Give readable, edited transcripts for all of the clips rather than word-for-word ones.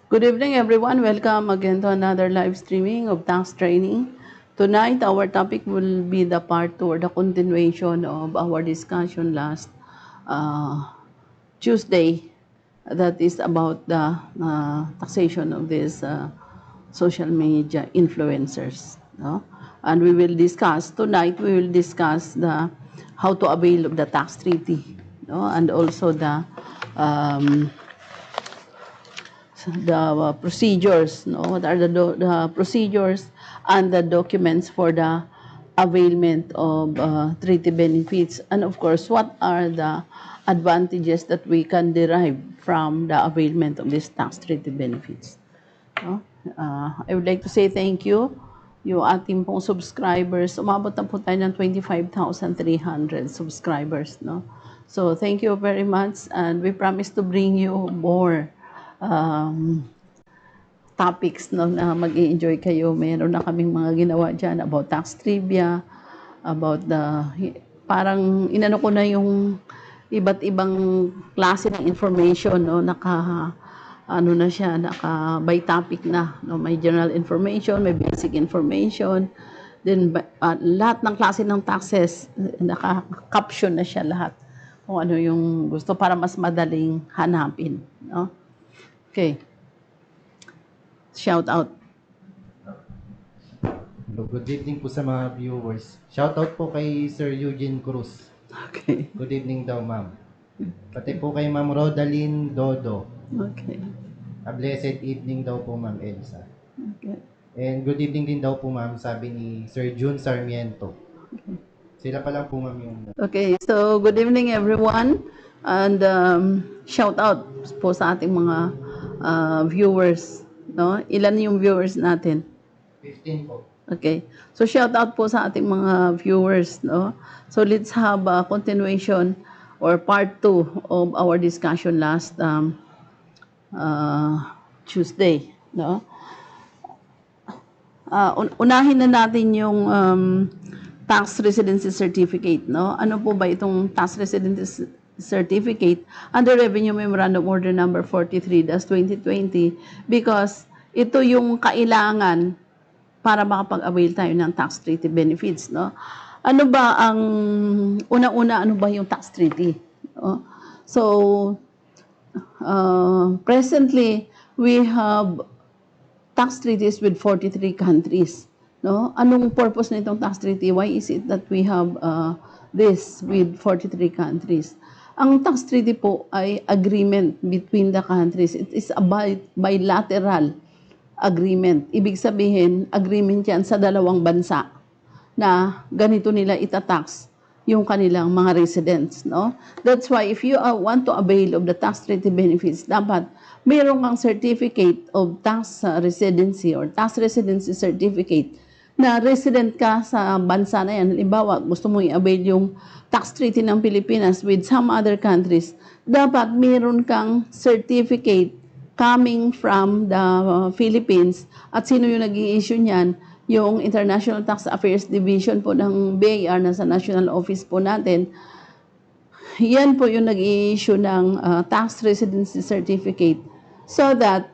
Good evening, everyone. Welcome again to another live streaming of tax training. Tonight, our topic will be the part 2 or the continuation of our discussion last uh, Tuesday. That is about the taxation of these social media influencers. No? And we will discuss, tonight we will discuss the how to avail of the tax treaty. No? And also um, the procedures, no? What are the procedures and the documents for the availment of treaty benefits, and of course, what are the advantages that we can derive from the availment of these tax treaty benefits. No? I would like to say thank you. Yung ating pong subscribers, umabot na po tayo ng 25,300 subscribers. No? So, thank you very much, and we promise to bring you more topics, no, na mag-i-enjoy kayo. Meron na kaming mga ginawa dyan about tax trivia, about parang inano ko na yung iba't ibang klase ng information, no, ano na siya, by topic na, no, may general information, may basic information, then lahat ng klase ng taxes, naka-caption na siya lahat kung ano yung gusto para mas madaling hanapin, no? Okay. Shout out. Good evening po sa mga viewers. Shout out po kay Sir Eugene Cruz. Okay. Good evening daw, ma'am. Pati po kay Ma'am Rodaline Dodo. Okay. A blessed evening daw po, Ma'am Elsa. Okay. And good evening din daw po, ma'am, sabi ni Sir June Sarmiento. Okay. Sila pa lang po, ma'am, yung... Okay, so good evening everyone, and shout out po sa ating mga viewers, no? Ilan yung viewers natin? 15 po. Okay. So shout out po sa ating mga viewers, no? So let's have a continuation or part 2 of our discussion last Tuesday, no? Unahin na natin yung tax residency certificate, no? Ano po ba itong tax residency certificate under Revenue Memorandum Order number 43-2020, because ito yung kailangan para makapag-avail tayo ng tax treaty benefits, no? Ano ba ang una-una, ano ba yung tax treaty? No? So presently we have tax treaties with 43 countries, no? Anong purpose nitong tax treaty? Why is it that we have this with 43 countries? Ang tax treaty po ay agreement between the countries. It is a bilateral agreement. Ibig sabihin, agreement yan sa dalawang bansa na ganito nila itatax yung kanilang mga residents, no? That's why if you want to avail of the tax treaty benefits, dapat mayroon kang certificate of tax residency or tax residency certificate na resident ka sa bansa na yan. Halimbawa, gusto mo i-avail yung tax treaty ng Pilipinas with some other countries, dapat mayroon kang certificate coming from the Philippines. At sino yung nag-i-issue niyan? Yung International Tax Affairs Division po ng BIR na sa national office po natin. Yan po yung nag-i-issue ng tax residency certificate, so that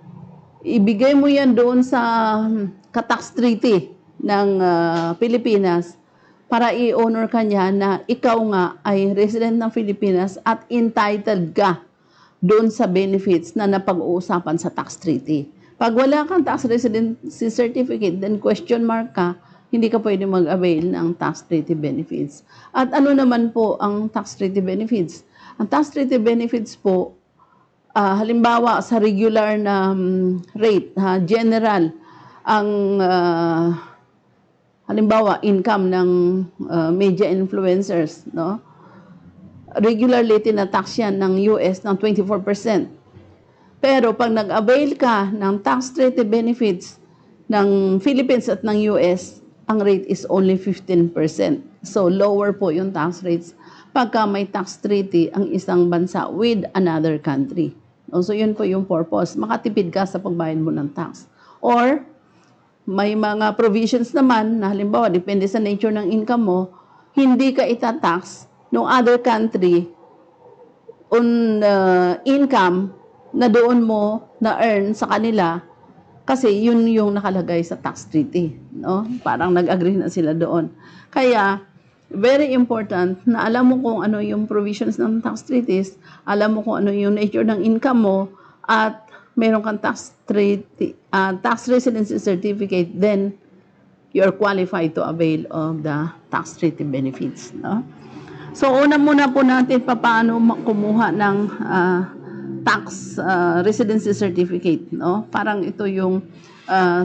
ibigay mo yan doon sa ka-tax treaty ng Pilipinas para i-honor ka niya na ikaw nga ay resident ng Pilipinas at entitled ka doon sa benefits na napag-uusapan sa tax treaty. Pag wala kang tax residency certificate, then question mark ka, hindi ka pwede mag-avail ng tax treaty benefits. At ano naman po ang tax treaty benefits? Ang tax treaty benefits po, halimbawa sa regular na rate, general, ang halimbawa income ng media influencers, no? Regularly tinatax yan ng US ng 24%. Pero pag nag-avail ka ng tax treaty benefits ng Philippines at ng US, ang rate is only 15%. So lower po yung tax rates pagka may tax treaty ang isang bansa with another country. So yun po yung purpose. Makatipid ka sa pagbayad mo ng tax. Or may mga provisions naman na halimbawa, depende sa nature ng income mo, hindi ka itatax ng other country on income na doon mo na-earn sa kanila kasi yun yung nakalagay sa tax treaty, no? Parang nag-agree na sila doon. Kaya, very important na alam mo kung ano yung provisions ng tax treaties, alam mo kung ano yung nature ng income mo, at meron kang tax treaty, tax residency certificate, then you're qualified to avail of the tax treaty benefits, no? So, una muna po natin paano kumuha ng tax residency certificate, no? Parang ito yung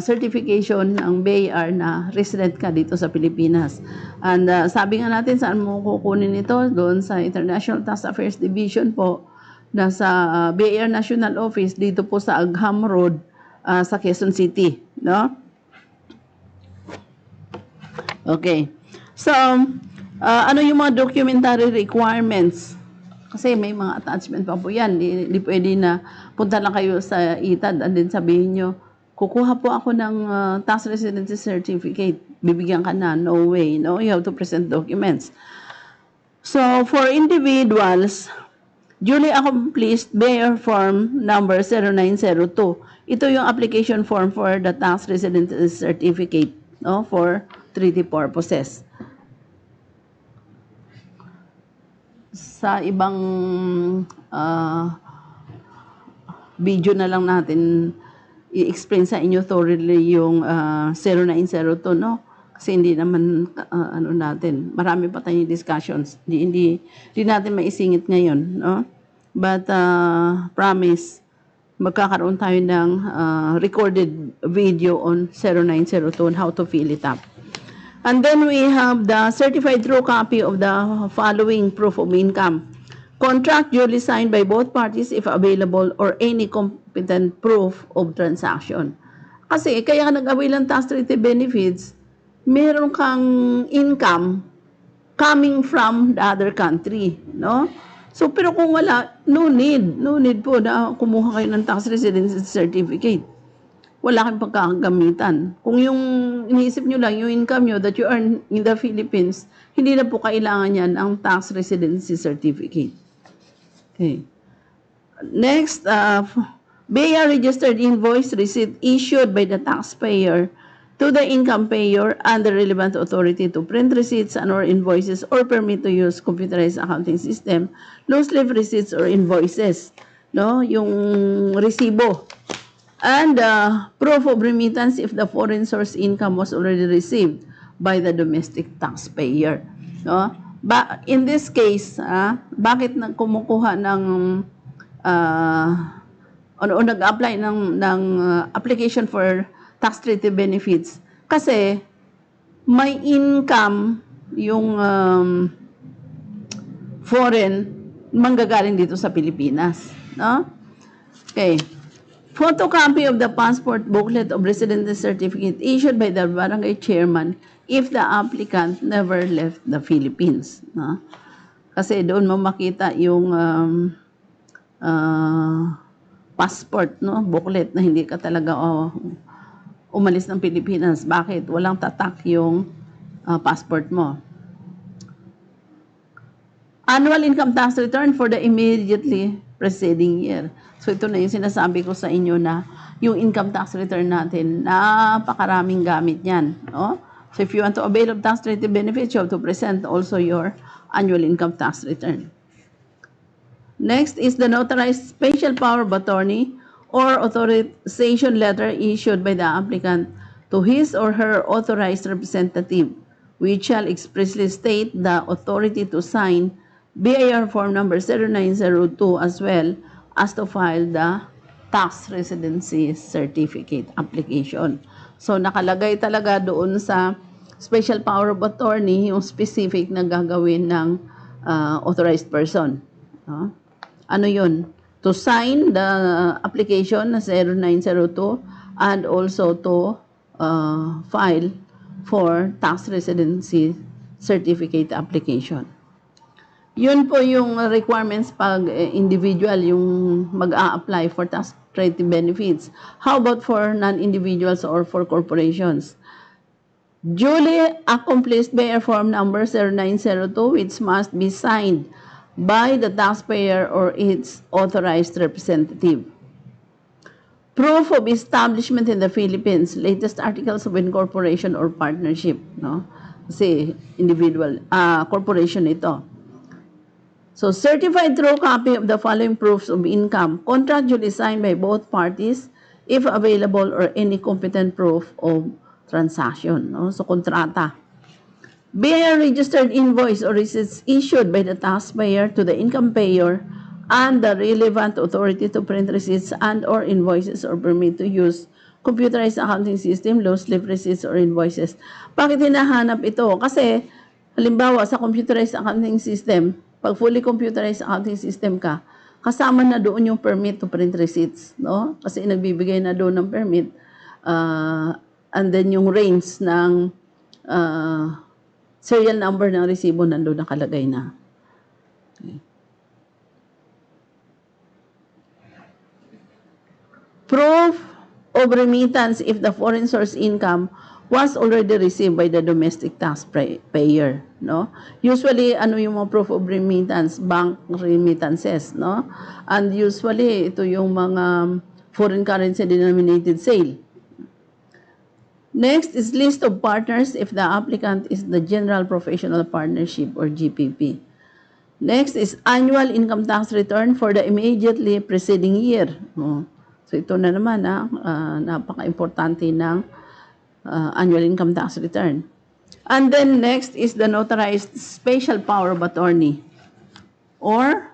certification ng BIR na resident ka dito sa Pilipinas. And sabi nga natin, saan mo kukunin ito? Doon sa International Tax Affairs Division po, nasa BIR National Office, dito po sa Agham Road, sa Quezon City, no? Okay. So, ano yung mga documentary requirements? Kasi may mga attachment pa po yan. Di pwede na punta lang kayo sa ITAD and then sabihin nyo, kukuha po ako ng tax residency certificate. Bibigyan ka na. No way. No, you have to present documents. So, for individuals, duly accomplished BIR form number 0902. Ito yung application form for the tax residency certificate, no, for treaty purposes. Sa ibang video na lang natin i-explain sa inyo thoroughly yung 0902, no? Kasi hindi naman ano natin, marami pa tayong discussions. Hindi natin maisingit ngayon, no? But promise, magkakaroon tayo ng recorded video on 0902 on how to fill it up. And then we have the certified true copy of the following proof of income. Contract duly signed by both parties if available or any competent proof of transaction. Kasi kaya nag-avail ng tax treaty benefits, meron kang income coming from the other country, no? So, pero kung wala, no need po na kumuha kayo ng tax residency certificate. Wala kang pagkakagamitan. Kung yung iniisip nyo lang, yung income nyo that you earn in the Philippines, hindi na po kailangan yan ang tax residency certificate. Okay. Next, BIR registered invoice receipt issued by the taxpayer to the income payer and the relevant authority to print receipts and or invoices or permit to use computerized accounting system, loose leaf receipts or invoices, no? Yung resibo. And proof of remittance if the foreign source income was already received by the domestic taxpayer. No? In this case, bakit kumukuha ng nag-apply ng application for tax treaty benefits? Kasi may income yung foreign manggagaling dito sa Pilipinas. No? Okay. Photocopy of the passport booklet of residency certificate issued by the barangay chairman if the applicant never left the Philippines. No? Kasi doon mo makita yung passport, no, booklet na hindi ka talaga umalis ng Pilipinas. Bakit? Walang tatak yung passport mo. Annual income tax return for the immediately preceding year. So ito na yung sinasabi ko sa inyo na yung income tax return natin, napakaraming gamit yan. No? So if you want to avail of tax treaty benefits, you have to present also your annual income tax return. Next is the notarized special power of attorney or authorization letter issued by the applicant to his or her authorized representative, which shall expressly state the authority to sign BIR form number 0902 as well as to file the tax residency certificate application. So nakalagay talaga doon sa special power of attorney yung specific na gagawin ng authorized person. Ano yun? To sign the application na 0902 and also to file for tax residency certificate application. Yun po yung requirements pag individual yung mag-a-apply for tax treaty benefits. How about for non-individuals or for corporations? Duly accomplished BIR form number 0902 which must be signed by the taxpayer or its authorized representative. Proof of establishment in the Philippines, latest articles of incorporation or partnership, no? Kasi individual, corporation ito. So, certified true copy of the following proofs of income, contractually signed by both parties, if available, or any competent proof of transaction. No? So, kontrata. BIR registered invoice or receipts issued by the taxpayer to the income payer and the relevant authority to print receipts and or invoices or permit to use computerized accounting system, loose slip receipts or invoices. Bakit hinahanap ito? Kasi, halimbawa, sa computerized accounting system, pag fully computerized accounting system ka, kasama na doon yung permit to print receipts, no? Kasi nagbibigay na doon ng permit, and then yung range ng serial number ng resibo nandoon nakalagay na. Okay. Proof of remittance if the foreign source income was already received by the domestic taxpayer, no? Usually, ano yung mga proof of remittance? Bank remittances, no? And usually, ito yung mga foreign currency denominated sale. Next is list of partners if the applicant is the General Professional Partnership or GPP. Next is annual income tax return for the immediately preceding year. So ito na naman, napaka-importante ng annual income tax return. And then next is the notarized special power of attorney. Or,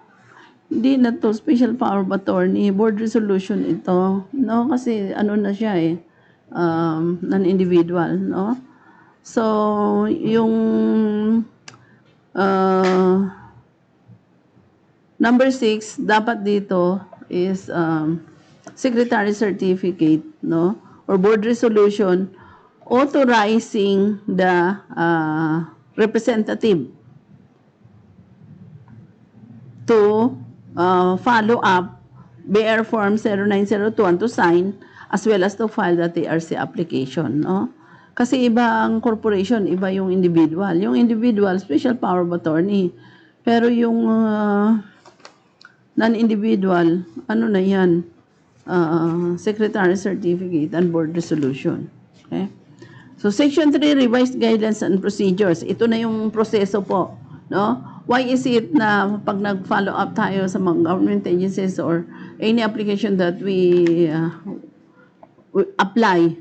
hindi na to special power of attorney, board resolution ito. No, kasi ano na siya non-individual, no? So, yung number 6, dapat dito is secretary certificate, no? Or board resolution authorizing the representative to follow up BR Form 0902 and to sign as well as to file the TRC application, no? Kasi iba ang corporation, iba yung individual. Yung individual, special power of attorney. Pero yung non-individual, ano na yan? Secretary certificate and board resolution. Okay? So, Section 3, revised guidelines and procedures. Ito na yung proseso po, no? Why is it na pag nag-follow up tayo sa mga government agencies or any application that we apply,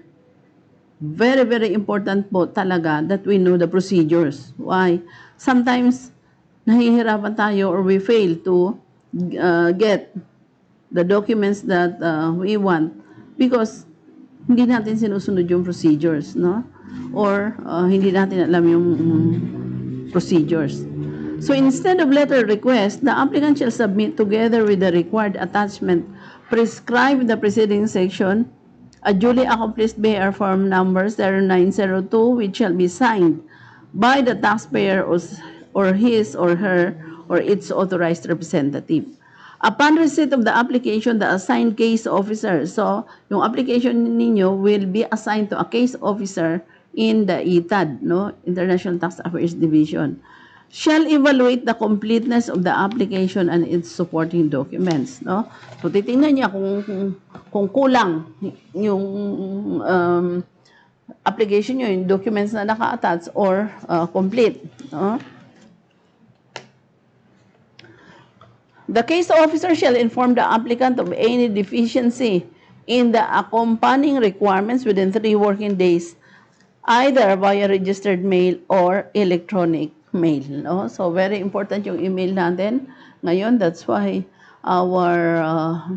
very, very important po talaga that we know the procedures. Why? Sometimes, nahihirapan tayo or we fail to get the documents that we want because hindi natin sinusunod yung procedures, no? Or hindi natin alam yung procedures. So instead of letter request, the applicant shall submit together with the required attachment prescribed in the preceding section a duly accomplished BR form number 0902 which shall be signed by the taxpayer or his or her or its authorized representative. Upon receipt of the application, the assigned case officer, so yung application ninyo will be assigned to a case officer in the ITAD, no? International Tax Affairs Division, shall evaluate the completeness of the application and its supporting documents, no? So titingnan niya kung kulang yung application niyo, yung documents na naka-attach or complete, no? The case officer shall inform the applicant of any deficiency in the accompanying requirements within 3 working days, either via registered mail or electronic mail. No? So, very important yung email natin. Ngayon, that's why our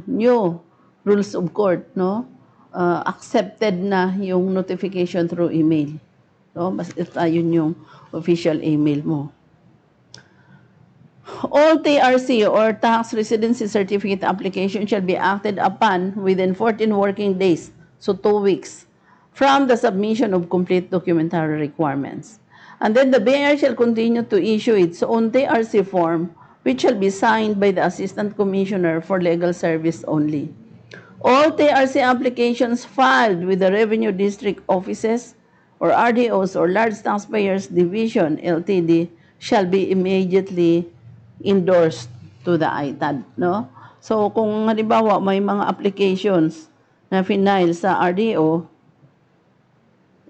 new rules of court, no? Accepted na yung notification through email. No? Basta yun yung official email mo. All TRC or Tax Residency Certificate application shall be acted upon within 14 working days, so 2 weeks, from the submission of complete documentary requirements. And then the BIR shall continue to issue its own TRC form, which shall be signed by the Assistant Commissioner for Legal Service only. All TRC applications filed with the Revenue District Offices or RDOs or Large Taxpayers Division, LTD, shall be immediately endorsed to the ITAD, no? So, kung halimbawa may mga applications na final sa RDO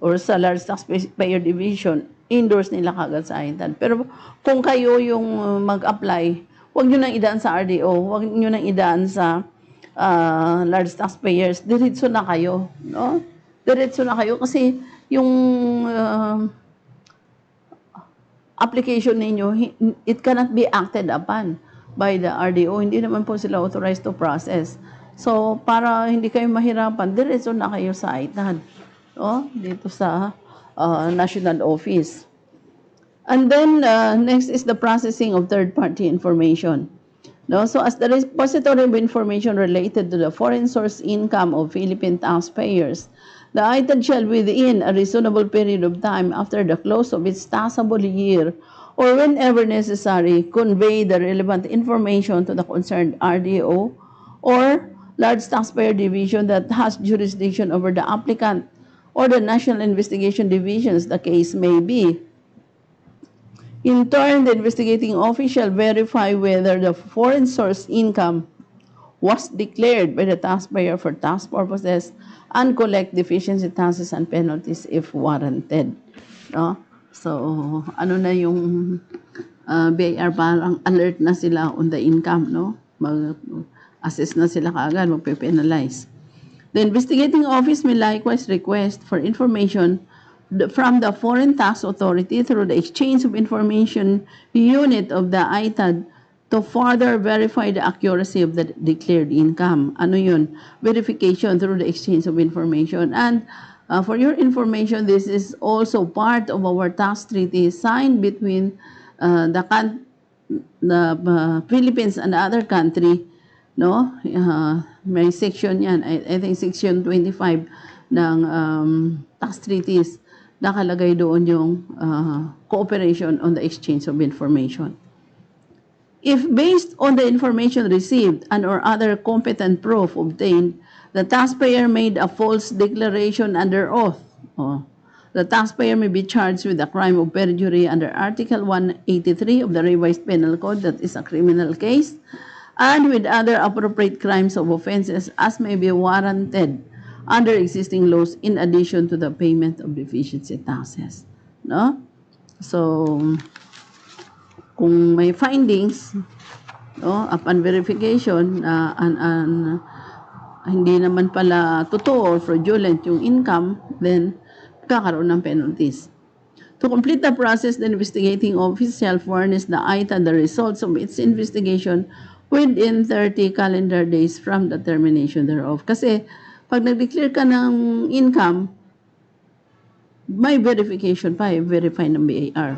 or sa large taxpayer division, endorse nila kagad sa ITAD. Pero kung kayo yung mag-apply, huwag nyo nang idaan sa RDO, huwag nyo nang idaan sa large taxpayers, diretso na kayo, no? Diretso na kayo kasi yung application ninyo, it cannot be acted upon by the RDO. Hindi naman po sila authorized to process. So, para hindi kayo mahirapan, diretso na kayo sa ITAD, no? Dito sa national office. And then, next is the processing of third-party information. No? So, as the repository of information related to the foreign source income of Philippine taxpayers, the ITAD shall within a reasonable period of time after the close of its taxable year or whenever necessary, convey the relevant information to the concerned RDO or large taxpayer division that has jurisdiction over the applicant or the National Investigation Divisions, the case may be. In turn, the investigating official verify whether the foreign source income was declared by the taxpayer for tax purposes and collect deficiency taxes and penalties if warranted. No? So, ano na yung BIR, parang alert na sila on the income, no? Mag-assess na sila kaagad, magpe-penalize. The investigating office may likewise request for information from the Foreign Tax Authority through the Exchange of Information Unit of the ITAD to further verify the accuracy of the declared income. Ano yun? Verification through the exchange of information. And for your information, this is also part of our tax treaty signed between the Philippines and the other country, no? May section yan, I think section 25 ng tax treaties, nakalagay doon yung cooperation on the exchange of information. If based on the information received and or other competent proof obtained, the taxpayer made a false declaration under oath, the taxpayer may be charged with the crime of perjury under Article 183 of the Revised Penal Code, that is a criminal case, and with other appropriate crimes of offenses as may be warranted under existing laws in addition to the payment of deficiency taxes. No? So, kung may findings, no, upon verification, hindi naman pala totoo or fraudulent yung income, then kakaroon ng penalties. To complete the process, the investigating office shall furnish the ITA the results of its investigation within 30 calendar days from the termination thereof. Kasi pag nag-declare ka ng income, may verification pa, verify ng BAR.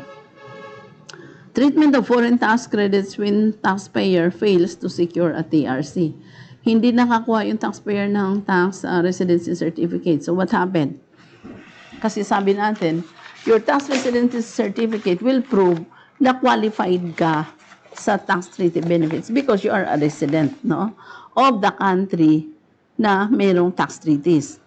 Treatment of foreign tax credits when taxpayer fails to secure a TRC. Hindi nakakuha yung taxpayer ng tax residency certificate. So what happened? Kasi sabi natin, your tax residency certificate will prove na qualified ka sa tax treaty benefits because you are a resident, no, of the country na mayroong tax treaties.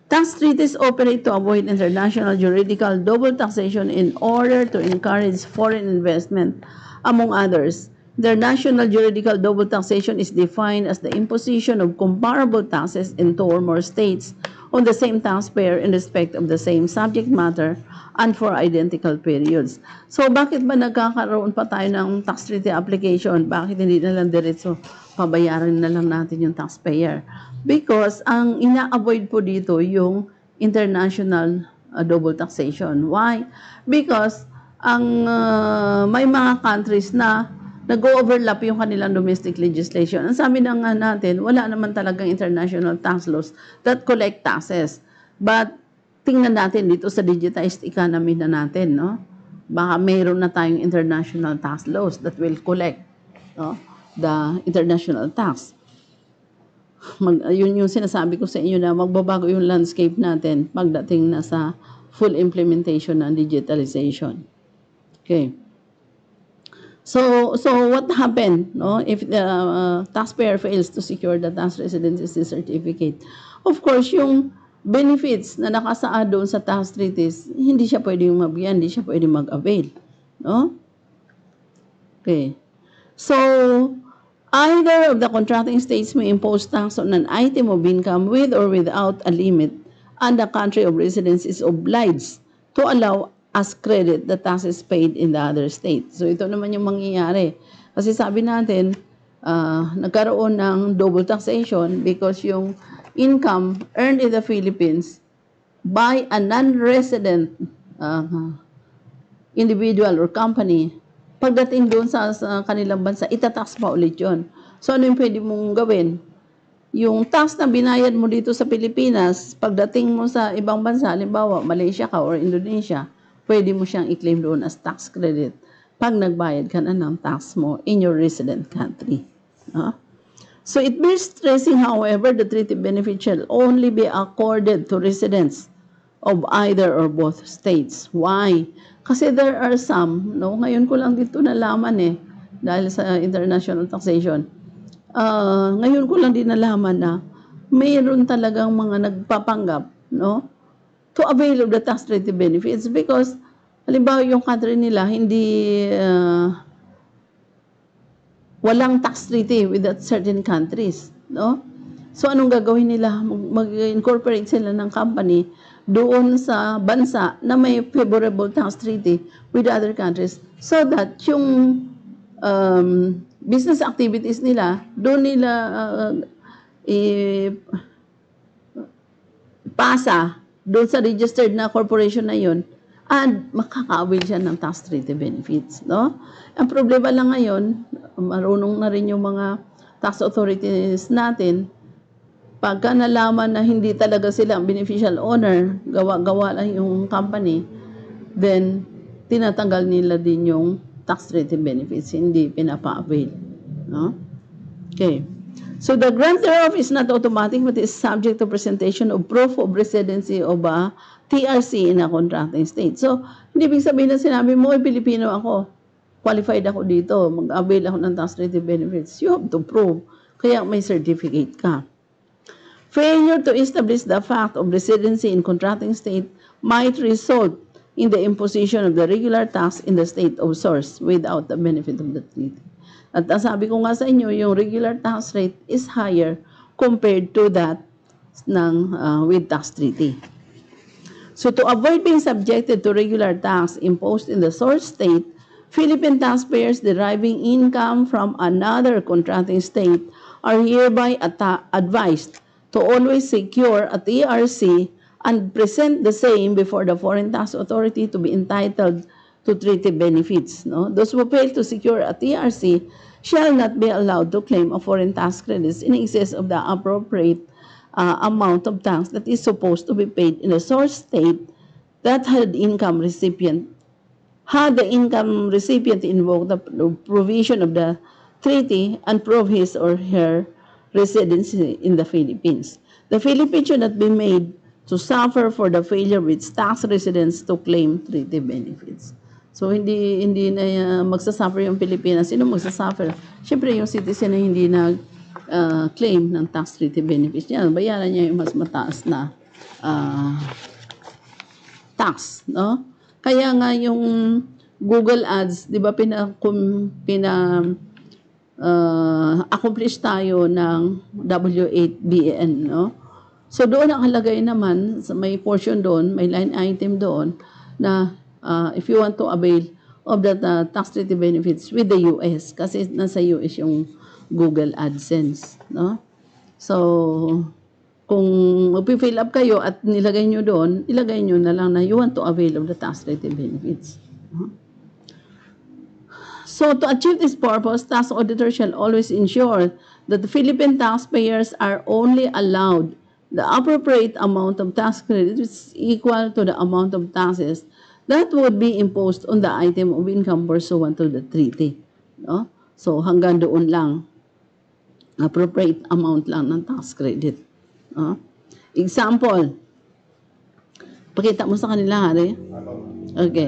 Tax treaties operate to avoid international juridical double taxation in order to encourage foreign investment, among others. International juridical double taxation is defined as the imposition of comparable taxes in two or more states on the same taxpayer in respect of the same subject matter and for identical periods. So bakit ba nagkakaroon pa tayo ng tax treaty application? Bakit hindi na lang diretso pabayaran na lang natin yung taxpayer? Because ang ina-avoid po dito yung international double taxation. Why? Because ang may mga countries na nag-overlap yung kanilang domestic legislation. Ang sabi na nga natin, wala naman talagang international tax laws that collect taxes. But tingnan natin dito sa digitized economy na natin, no? Baka mayroon na tayong international tax laws that will collect, no, the international tax. Yun yung sinasabi ko sa inyo na magbabago yung landscape natin pagdating na sa full implementation ng digitalization. Okay. So what happened, no, if the taxpayer fails to secure the tax residency certificate? Of course, yung benefits na nakasaad doon sa tax treaties, hindi siya pwedeng mabigyan, hindi siya pwedeng mag-avail, no? Okay. So, Either of the contracting states may impose tax on an item of income with or without a limit, and the country of residence is obliged to allow as credit the taxes paid in the other state. So ito naman yung mangyayari. Kasi sabi natin, nagkaroon ng double taxation because yung income earned in the Philippines by a non-resident individual or company, pagdating doon sa kanilang bansa, itatax pa ulit yun. So ano yung pwede mong gawin? Yung tax na binayad mo dito sa Pilipinas, pagdating mo sa ibang bansa, halimbawa Malaysia ka or Indonesia, pwede mo siyang i-claim doon as tax credit pag nagbayad ka na ng tax mo in your resident country. So it bears stressing, however, the treaty benefit shall only be accorded to residents of either or both states. Why? Kasi there are some, no, ngayon ko lang dito nalaman dahil sa international taxation. Ngayon ko lang din nalaman na mayroon talagang mga nagpapanggap, no, to avail of the tax treaty benefits because halimbawa yung country nila hindi walang tax treaty with that certain countries, no? So anong gagawin nila? Mag-incorporate sila ng company doon sa bansa na may favorable tax treaty with other countries so that yung business activities nila doon nila pasa doon sa registered na corporation na yun and makaka-avail siya ng tax treaty benefits, no? Ang problema lang ngayon, marunong na rin yung mga tax authorities natin, pagka nalaman na hindi talaga sila ang beneficial owner, gawa-gawa lang yung company, then tinatanggal nila din yung tax treaty benefits, hindi pinapa-avail, no? Okay. So the grant thereof is not automatic but is subject to presentation of proof of residency of a TRC in a contracting state. So, hindi ibig sabihin na sinabi mo, Pilipino ako, qualified ako dito, mag-avail ako ng tax treaty benefits. You have to prove. Kaya may certificate ka. Failure to establish the fact of residency in contracting state might result in the imposition of the regular tax in the state of source without the benefit of the treaty. At sabi ko nga sa inyo, yung regular tax rate is higher compared to that ng with tax treaty. So to avoid being subjected to regular tax imposed in the source state, Philippine taxpayers deriving income from another contracting state are hereby advised to always secure a TRC and present the same before the foreign tax authority to be entitled to treaty benefits. No? Those who fail to secure a TRC shall not be allowed to claim a foreign tax credits in excess of the appropriate amount of tax that is supposed to be paid in the source state that had the income recipient invoke the provision of the treaty and prove his or her residency in the Philippines. The Philippines should not be made to suffer for the failure of its tax residents to claim treaty benefits. So hindi na magsasuffer yung Pilipinas. Sino magsasuffer? Siyempre yung citizen na hindi claim ng tax treaty benefits niya. Bayaran niya yung mas mataas na tax, no? Kaya nga yung Google Ads, 'di ba accomplish tayo ng W8BN, no? So doon ang halagay naman, may portion doon, may line item doon na if you want to avail of the tax treaty benefits with the US kasi nasa US yung Google AdSense, no? So kung mag-fill up kayo at nilagay nyo doon, ilagay nyo na lang na you want to avail of the tax treaty benefits. So to achieve this purpose, tax auditors shall always ensure that the Philippine taxpayers are only allowed the appropriate amount of tax credit which is equal to the amount of taxes that would be imposed on the item of income pursuant to the treaty. No? So hanggang doon lang, appropriate amount lang ng tax credit. Example, pakita mo sa kanila, Hari. Okay.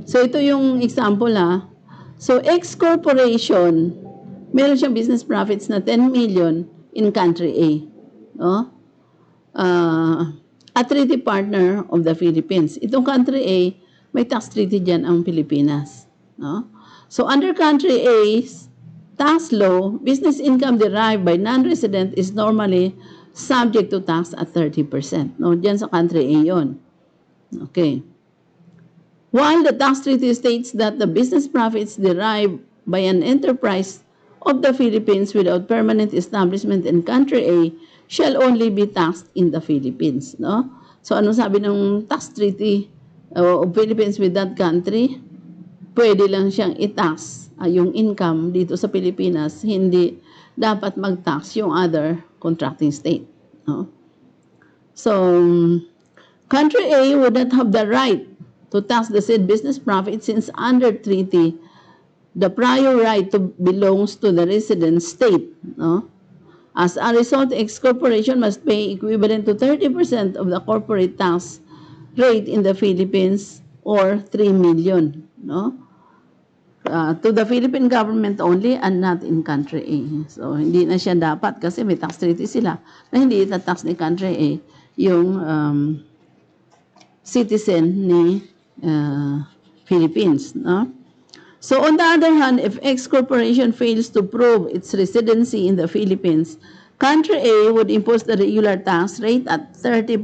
So ito yung example So X corporation, meron siyang business profits na 10 million in country A. No? A treaty partner of the Philippines. Itong country A, may tax treaty dyan ang Pilipinas. No? So under country A, tax law, business income derived by non-resident is normally subject to tax at 30%. No, diyan sa country A yun. Okay. While the tax treaty states that the business profits derived by an enterprise of the Philippines without permanent establishment in country A shall only be taxed in the Philippines, no? So ano sabi ng tax treaty of Philippines with that country? Pwede lang siyang i-tax yung income dito sa Pilipinas, hindi dapat mag-tax yung other contracting state, no? So country A would not have the right to tax the said business profit since under treaty, the prior right belongs to the resident state. No? As a result, X corporation must pay equivalent to 30% of the corporate tax rate in the Philippines or 3 million. No? To the Philippine government only and not in country A. So, hindi na siya dapat kasi may tax treaty sila na hindi itatax ni country A yung citizen ni Philippines. No? So on the other hand, if X corporation fails to prove its residency in the Philippines, country A would impose the regular tax rate at 30%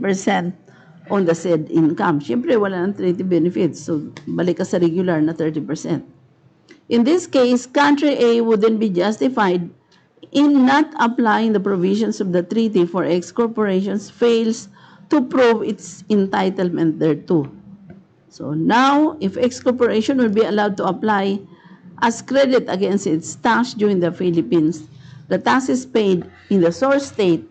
on the said income. Siyempre, wala ng treaty benefits. So, balik ka sa regular na 30%. In this case, country A would then be justified in not applying the provisions of the treaty for X corporations fails to prove its entitlement thereto. So now, if X corporation will be allowed to apply as credit against its tax due in the Philippines, the taxes paid in the source state,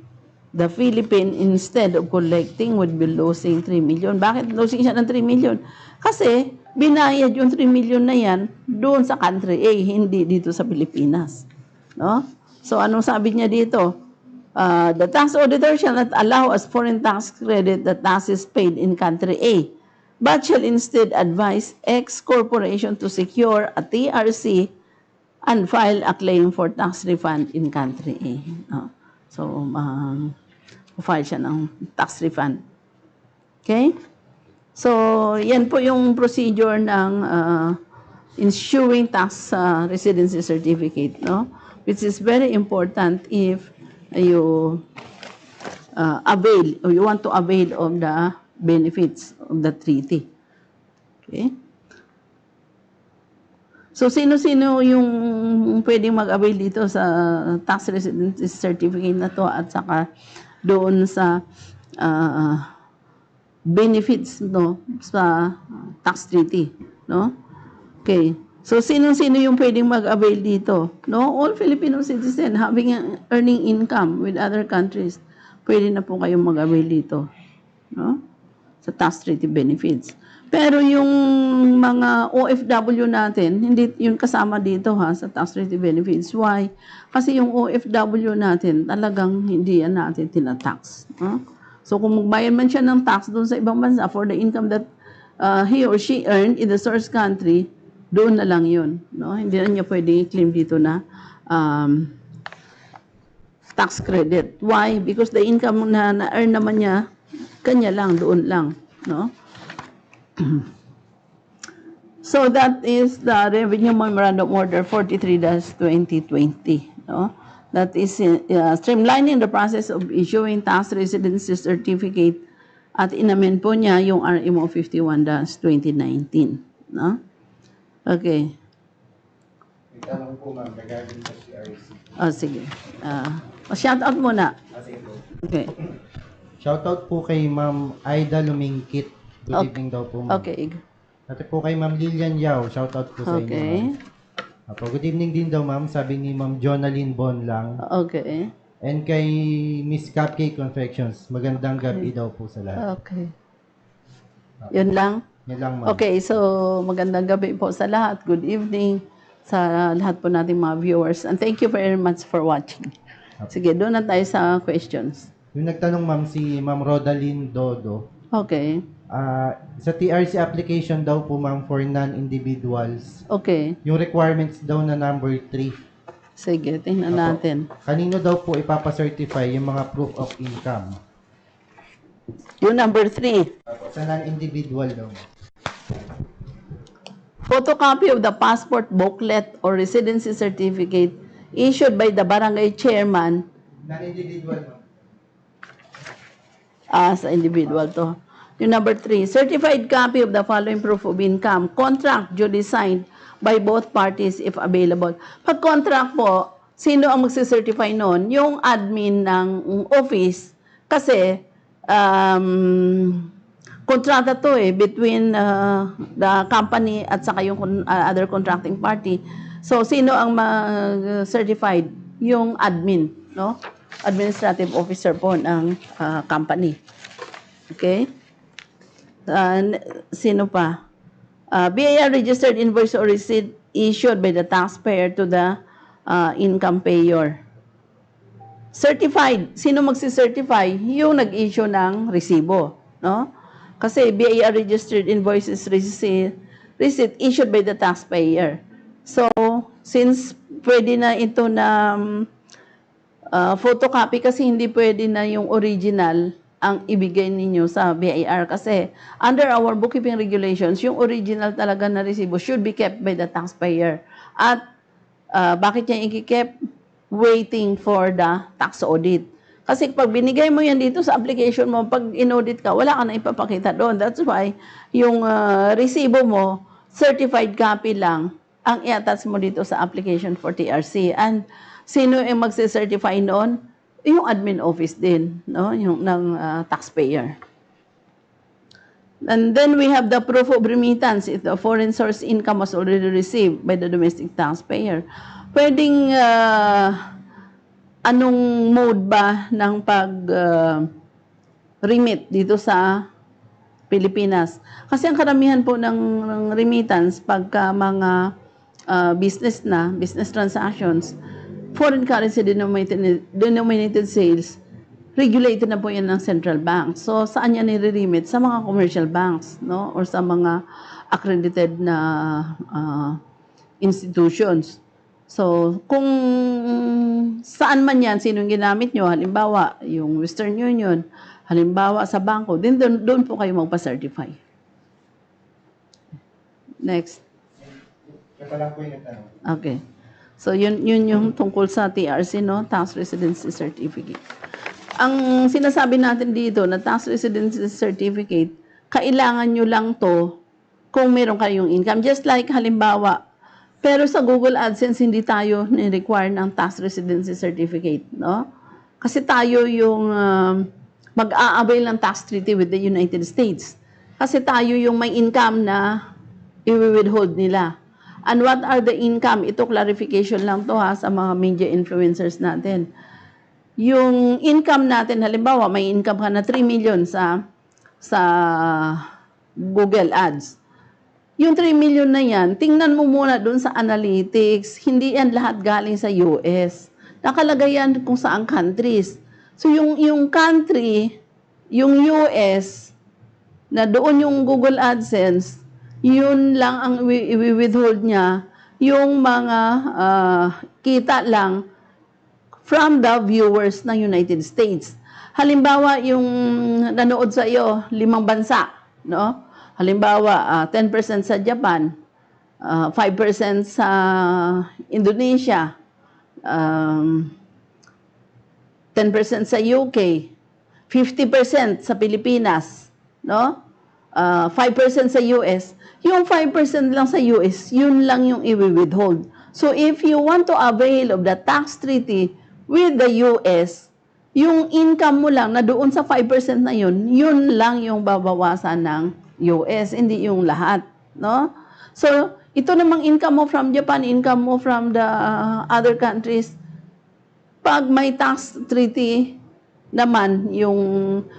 the Philippines, instead of collecting, would be losing 3 million. Bakit losing siya ng 3 million? Kasi binayad yung 3 million na yan doon sa country A, hindi dito sa Pilipinas. No? So anong sabi niya dito? The tax auditor shall not allow as foreign tax credit the taxes paid in country A, but shall instead advise X corporation to secure a TRC and file a claim for tax refund in country A. So, file siya ng tax refund. Okay? So, yan po yung procedure ng issuing tax residency certificate, no? Which is very important if you avail or you want to avail of the benefits of the treaty. Okay? So, sino-sino yung pwedeng mag-avail dito sa tax residency certificate na to at saka doon sa benefits, no, sa tax treaty, no? Okay. So, sino-sino yung pwedeng mag-avail dito? No? All Filipino citizens having earning income with other countries, pwede na po kayong mag-avail dito. No? Sa tax treaty benefits. Pero yung mga OFW natin, hindi yun kasama dito ha, sa tax treaty benefits. Why? Kasi yung OFW natin, talagang hindi yan natin tinatax. So kung magbayad man siya ng tax doon sa ibang bansa for the income that he or she earned in the source country, doon na lang yun. No? Hindi na niya pwede i-claim dito na tax credit. Why? Because the income na na-earn naman niya, kanya lang, doon lang. No? So that is the Revenue Memorandum Order 43-2020. No? That is streamlining the process of issuing tax residency certificate at inamen po niya yung RMO 51-2019. No? Okay. May tanong po ma'am, regarding sa CRC. Sige. Shout-out muna. Sige po. Okay. Shoutout po kay Ma'am Aida Lumingkit. Good evening daw po ma'am. Okay. At po kay Ma'am Lilian Yao. Shoutout po sa inyo ma'am. Apo, good evening din daw ma'am, sabi ni Ma'am Jonalyn Bonlang. Okay. And kay Miss Cupcake Confections, magandang gabi daw po sa lahat. Okay. Yun lang? Yan lang ma'am. Okay, so magandang gabi po sa lahat. Good evening sa lahat po nating mga viewers. And thank you very much for watching. Sige, doon na tayo sa questions. Yung nagtanong ma'am si Ma'am Rodalyn Dodo. Okay. Sa TRC application daw po ma'am for non-individuals. Okay. Yung requirements daw na number 3. Sige, tingnan natin. Kanino daw po ipapa-certify yung mga proof of income? Yung number 3. Sa non-individual daw. Photocopy of the passport booklet or residency certificate issued by the barangay chairman Non-individual, ma'am. as individual to. Yung number 3, certified copy of the following proof of income. Contract duly signed by both parties if available. Pag contract po, sino ang magsicertify noon? Yung admin ng office. Kasi, kontrata to between the company at saka yung other contracting party. So, sino ang certified? Yung admin, no? Administrative officer po ng company. Okay? Sino pa? BIR registered invoice or receipt issued by the taxpayer to the income payer. Certified. Sino magsi-certify? Yung nag-issue ng resibo. No? Kasi BIR registered invoices receipt issued by the taxpayer. So, since pwede na ito na photocopy kasi hindi pwede na yung original ang ibigay ninyo sa BIR kasi under our bookkeeping regulations, yung original talaga na resibo should be kept by the taxpayer. At bakit niya i-keep? Waiting for the tax audit. Kasi pag binigay mo yan dito sa application mo, pag in-audit ka, wala ka na ipapakita doon. That's why yung resibo mo, certified copy lang ang i-attach mo dito sa application for TRC. And sino yung magse-certify noon? Yung admin office din, no? Yung ng taxpayer. And then we have the proof of remittance if the foreign source income was already received by the domestic taxpayer. Pwedeng anong mode ba ng pag-remit dito sa Pilipinas? Kasi ang karamihan po ng remittance pagka mga business transactions, foreign currency denominated sales, regulated na po yan ng central bank. So, saan yan nire-remit? Sa mga commercial banks, no? Or sa mga accredited na institutions. So, kung saan man yan, sinong ginamit nyo, halimbawa, yung Western Union, halimbawa sa bangko, then doon po kayo magpa-certify. Next. Ito lang po yung nagtanong. Okay. So, yun yung tungkol sa TRC, no? Tax Residency Certificate. Ang sinasabi natin dito na Tax Residency Certificate, kailangan nyo lang to kung meron kayong income. Just like, halimbawa, pero sa Google AdSense, hindi tayo ni-require ng Tax Residency Certificate, no? Kasi tayo yung mag-a-avail ng tax treaty with the United States. Kasi tayo yung may income na i-withhold nila. And what are the income? Ito clarification lang to sa mga media influencers natin. Yung income natin, halimbawa, may income ka na 3 million sa Google Ads. Yung 3 million na yan, tingnan mo muna dun sa analytics. Hindi yan lahat galing sa US. Nakalagay yan kung saang countries. So yung country, yung US, na doon yung Google AdSense, yun lang ang i-withhold niya, yung mga kita lang from the viewers ng United States. Halimbawa, yung nanood sa iyo, 5 bansa, no? Halimbawa, 10% sa Japan, 5% sa Indonesia, 10% sa UK, 50% sa Pilipinas, no? 5% sa US. Yung 5% lang sa US, yun lang yung i-withhold. So if you want to avail of the tax treaty with the US, yung income mo lang na doon sa 5% na yun, yun lang yung babawasan ng US, hindi yung lahat, no? So, ito namang income mo from Japan, income mo from the other countries, pag may tax treaty naman yung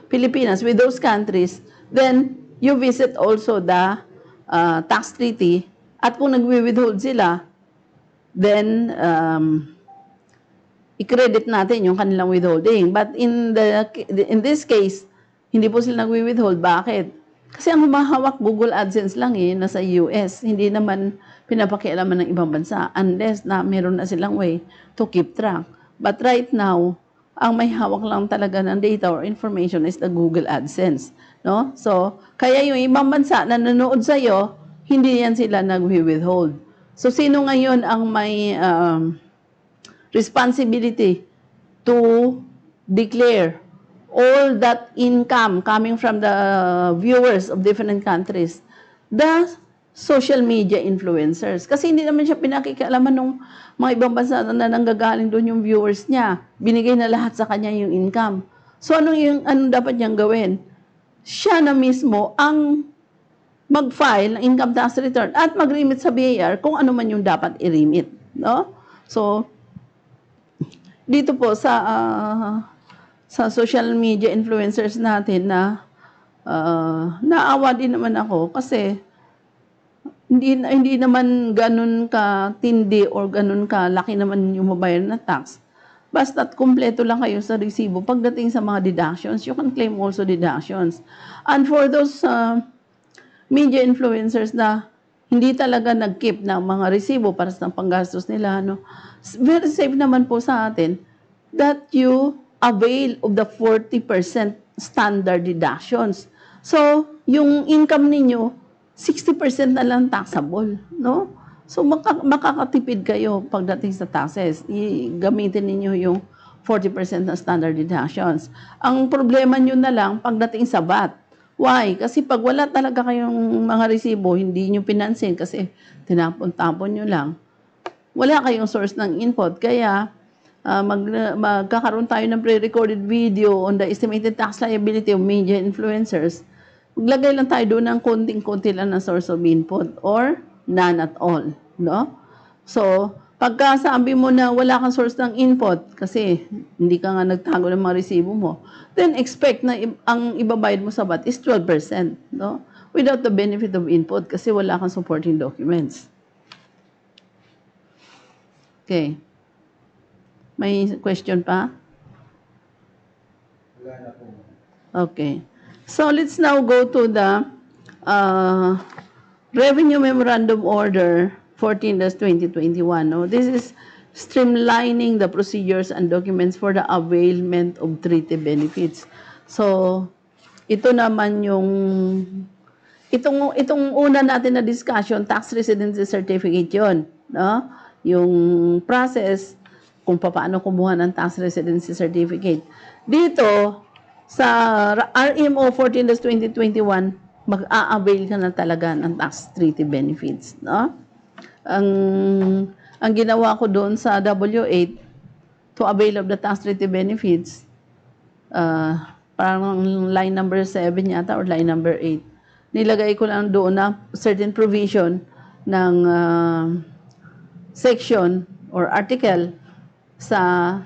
Pilipinas with those countries, then you visit also the tax treaty, at kung nagwi-withhold sila, then i-credit natin yung kanilang withholding. But in this case, hindi po sila nagwi-withhold. Bakit? Kasi ang humahawak Google AdSense lang nasa US. Hindi naman pinapakialaman ng ibang bansa unless na meron na silang way to keep track. But right now, ang may hawak lang talaga ng data or information is the Google AdSense. No? So, kaya yung ibang bansa na nanonood sa'yo, hindi yan sila nag-withhold. So, sino ngayon ang may responsibility to declare all that income coming from the viewers of different countries, the social media influencers. Kasi hindi naman siya pinakikialaman ng mga ibang bansa na nanggagaling doon yung viewers niya. Binigay na lahat sa kanya yung income. So, anong dapat niyang gawin? Siya na mismo ang mag-file ng income tax return at mag-remit sa BIR kung ano man yung dapat i-remit. No? So, dito po sa social media influencers natin na naawa din naman ako kasi hindi naman ganun ka tindi or ganun ka laki naman yung mabayar na tax. Basta't kumpleto lang kayo sa resibo. Pagdating sa mga deductions, you can claim also deductions. And for those media influencers na hindi talaga nag-keep ng mga resibo para sa panggastos nila, very safe naman po sa atin that you avail of the 40% standard deductions. So, yung income ninyo, 60% na lang taxable, no? So, makakatipid kayo pagdating sa taxes. Gamitin ninyo yung 40% na standard deductions. Ang problema nyo na lang pagdating sa VAT. Why? Kasi pag wala talaga kayong mga resibo, hindi nyo pinansin kasi tinapon-tapon nyo lang. Wala kayong source ng input. Kaya, magkakaroon tayo ng pre-recorded video on the estimated tax liability of media influencers. Maglagay lang tayo doon ng konting-konti lang na source of input or none at all. No? So, pagka sabi mo na wala kang source ng input kasi hindi ka nga nagtago ng mga resibo mo, then expect na ang ibabayad mo sa VAT is 12%. No? Without the benefit of input kasi wala kang supporting documents. Okay. May question pa? Wala na po. Okay. So, let's now go to the Revenue Memorandum Order 14-2021. No? This is streamlining the procedures and documents for the availment of treaty benefits. So, ito naman yung itong una natin na discussion, tax residency certificate yun. No? Yung process kung paano kumuha ng tax residency certificate. Dito, sa RMO 14-2021, mag-a-avail ka na talaga ng tax treaty benefits. No? Ang ginawa ko doon sa W8, to avail of the tax treaty benefits, parang line number 7 yata or line number 8. Nilagay ko lang doon na certain provision ng section or article sa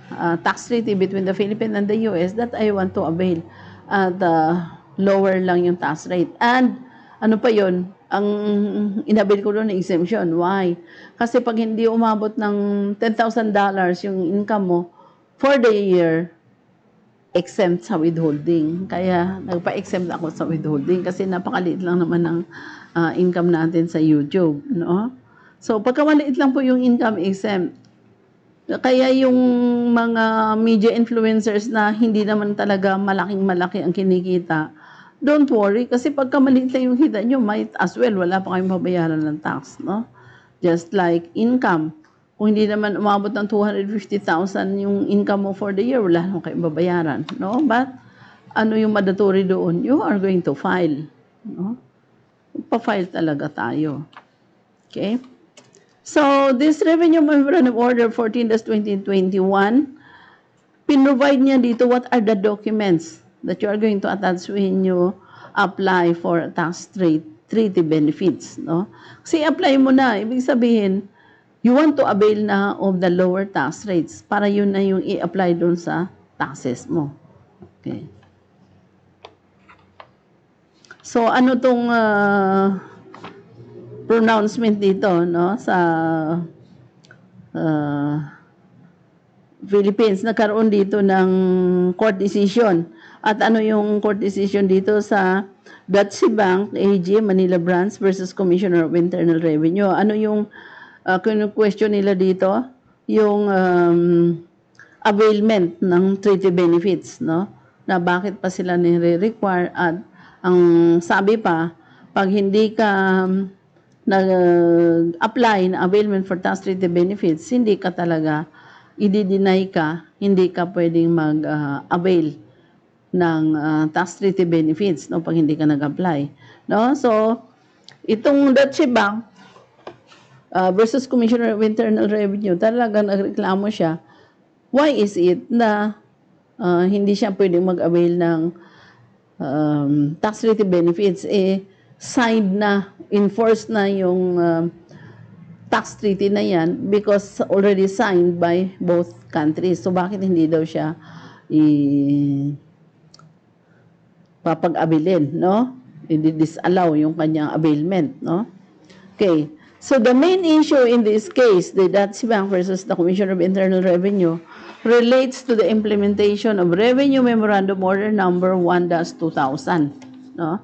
tax treaty between the Philippines and the US that I want to avail at lower lang yung tax rate. And ano pa yon? Ang inabil ko doon na exemption. Why? Kasi pag hindi umabot ng $10,000 yung income mo for the year, exempt sa withholding. Kaya nagpa-exempt ako sa withholding kasi napakaliit lang naman ng income natin sa YouTube. No? So pagka maliit lang po yung income exempt, kaya yung mga media influencers na hindi naman talaga malaking-malaki ang kinikita, don't worry, kasi pagka maliit lang yung kita nyo, might as well, wala pa kayong babayaran ng tax, no? Just like income. Kung hindi naman umabot ng 250,000 yung income mo for the year, wala naman kayong babayaran, no? But, ano yung mandatory doon? You are going to file, no? Pa-file talaga tayo. Okay? So, this Revenue Memorandum Order 14-2021, pinrovide niya dito what are the documents that you are going to attach when you apply for tax treaty benefits. No? Kasi apply mo na, ibig sabihin, you want to avail na of the lower tax rates para yun na yung i-apply doon sa taxes mo. Okay. So, ano tong pronouncement dito, no, sa Philippines, nagkaroon dito ng court decision. At ano yung court decision dito sa Dutch Bank AG Manila Branch versus Commissioner of Internal Revenue? Ano yung question nila dito? Yung availment ng treaty benefits, no? Na bakit pa sila nire-require at ang sabi pa, pag hindi ka nag-apply na availment for tax treaty benefits, hindi ka talaga i-deny ka, hindi ka pwedeng mag-avail ng tax treaty benefits, no, pag hindi ka nag-apply. No? So, itong Deutsche Bank versus Commissioner of Internal Revenue, talagang nagreklamo siya. Why is it na hindi siya pwedeng mag-avail ng tax treaty benefits? Signed na, enforced na yung tax treaty na yan because already signed by both countries. So, bakit hindi daw siya papag-abilin, no? I-disallow yung kanyang availment, no? Okay. So, the main issue in this case, the Deutsche Bank versus the Commissioner of Internal Revenue, relates to the implementation of Revenue Memorandum Order Number 1-2000, no?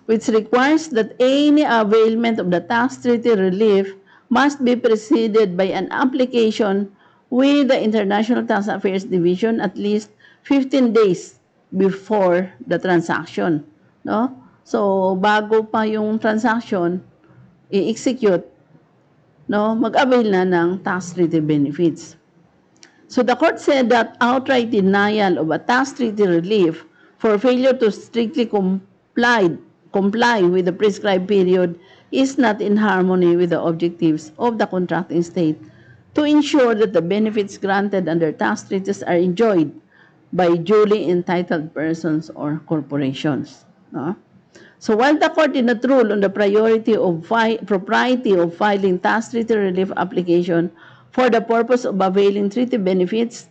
Which requires that any availment of the tax treaty relief must be preceded by an application with the International Tax Affairs Division at least 15 days before the transaction, no? So, bago pa yung transaction i-execute, no, mag-avail na ng tax treaty benefits. So the court said that outright denial of a tax treaty relief for failure to strictly comply with the prescribed period is not in harmony with the objectives of the contracting state to ensure that the benefits granted under tax treaties are enjoyed by duly entitled persons or corporations. No? So while the court did not rule on the propriety of filing tax treaty relief application for the purpose of availing treaty benefits,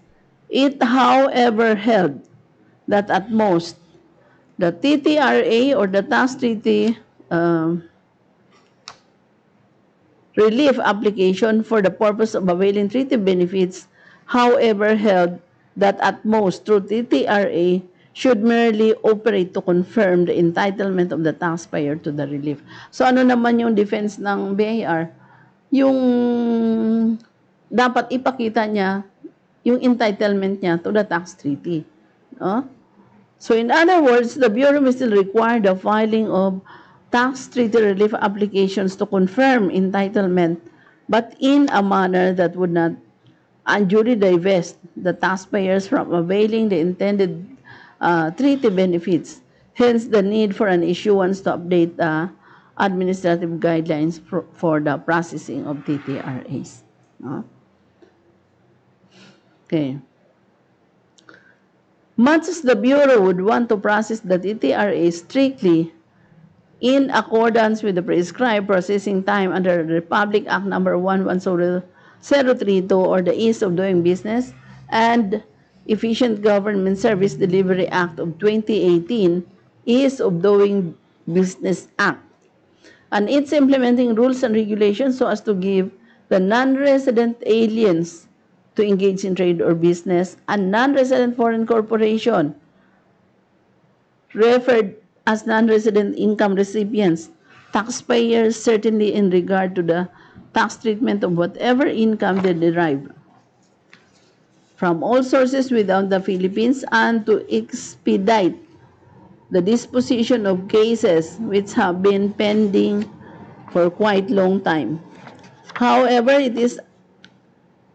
it however held that at most the TTRA or the tax treaty relief application for the purpose of availing treaty benefits, however held that at most through TTRA should merely operate to confirm the entitlement of the taxpayer to the relief. So ano naman yung defense ng BIR? Yung dapat ipakita niya yung entitlement niya to the tax treaty. No? So in other words, the Bureau may still require the filing of tax treaty relief applications to confirm entitlement, but in a manner that would not unduly divest the taxpayers from availing the intended treaty benefits. Hence, the need for an issuance to update the administrative guidelines for the processing of TTRAs. No? Okay. Much as the Bureau would want to process the TTRA strictly in accordance with the prescribed processing time under Republic Act No. 11032 or the Ease of Doing Business and Efficient Government Service Delivery Act of 2018, Ease of Doing Business Act, and its implementing rules and regulations so as to give the non-resident aliens to engage in trade or business and non-resident foreign corporation referred as non-resident income recipients, taxpayers certainly in regard to the tax treatment of whatever income they derive from all sources without the Philippines, and to expedite the disposition of cases which have been pending for quite long time. However, it is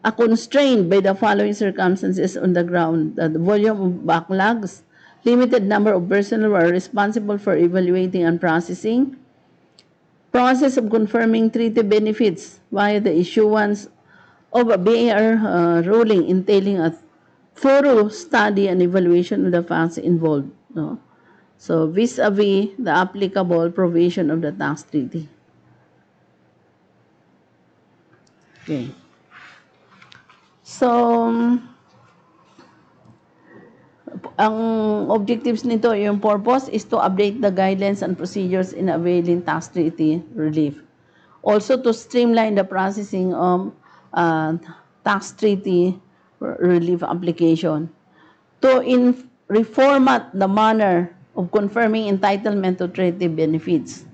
constrained by the following circumstances on the ground: the volume of backlogs, limited number of personnel who are responsible for evaluating and processing, process of confirming treaty benefits via the issuance of a BAR ruling entailing a thorough study and evaluation of the facts involved. No? So, vis-a-vis the applicable provision of the tax treaty. Okay. So, ang objectives nito, yung purpose is to update the guidelines and procedures in availing tax treaty relief. Also to streamline the processing of tax treaty relief application. To reformat the manner of confirming entitlement to treaty benefits.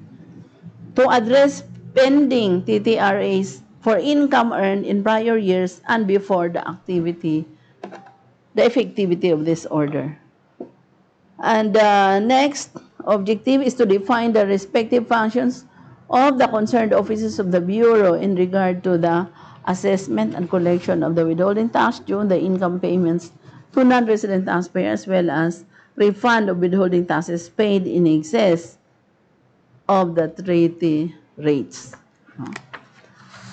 To address pending TTRAs for income earned in prior years and before the effectivity of this order. And the next objective is to define the respective functions of the concerned offices of the Bureau in regard to the assessment and collection of the withholding tax due on the income payments to non-resident taxpayers, as well as refund of withholding taxes paid in excess of the treaty rates.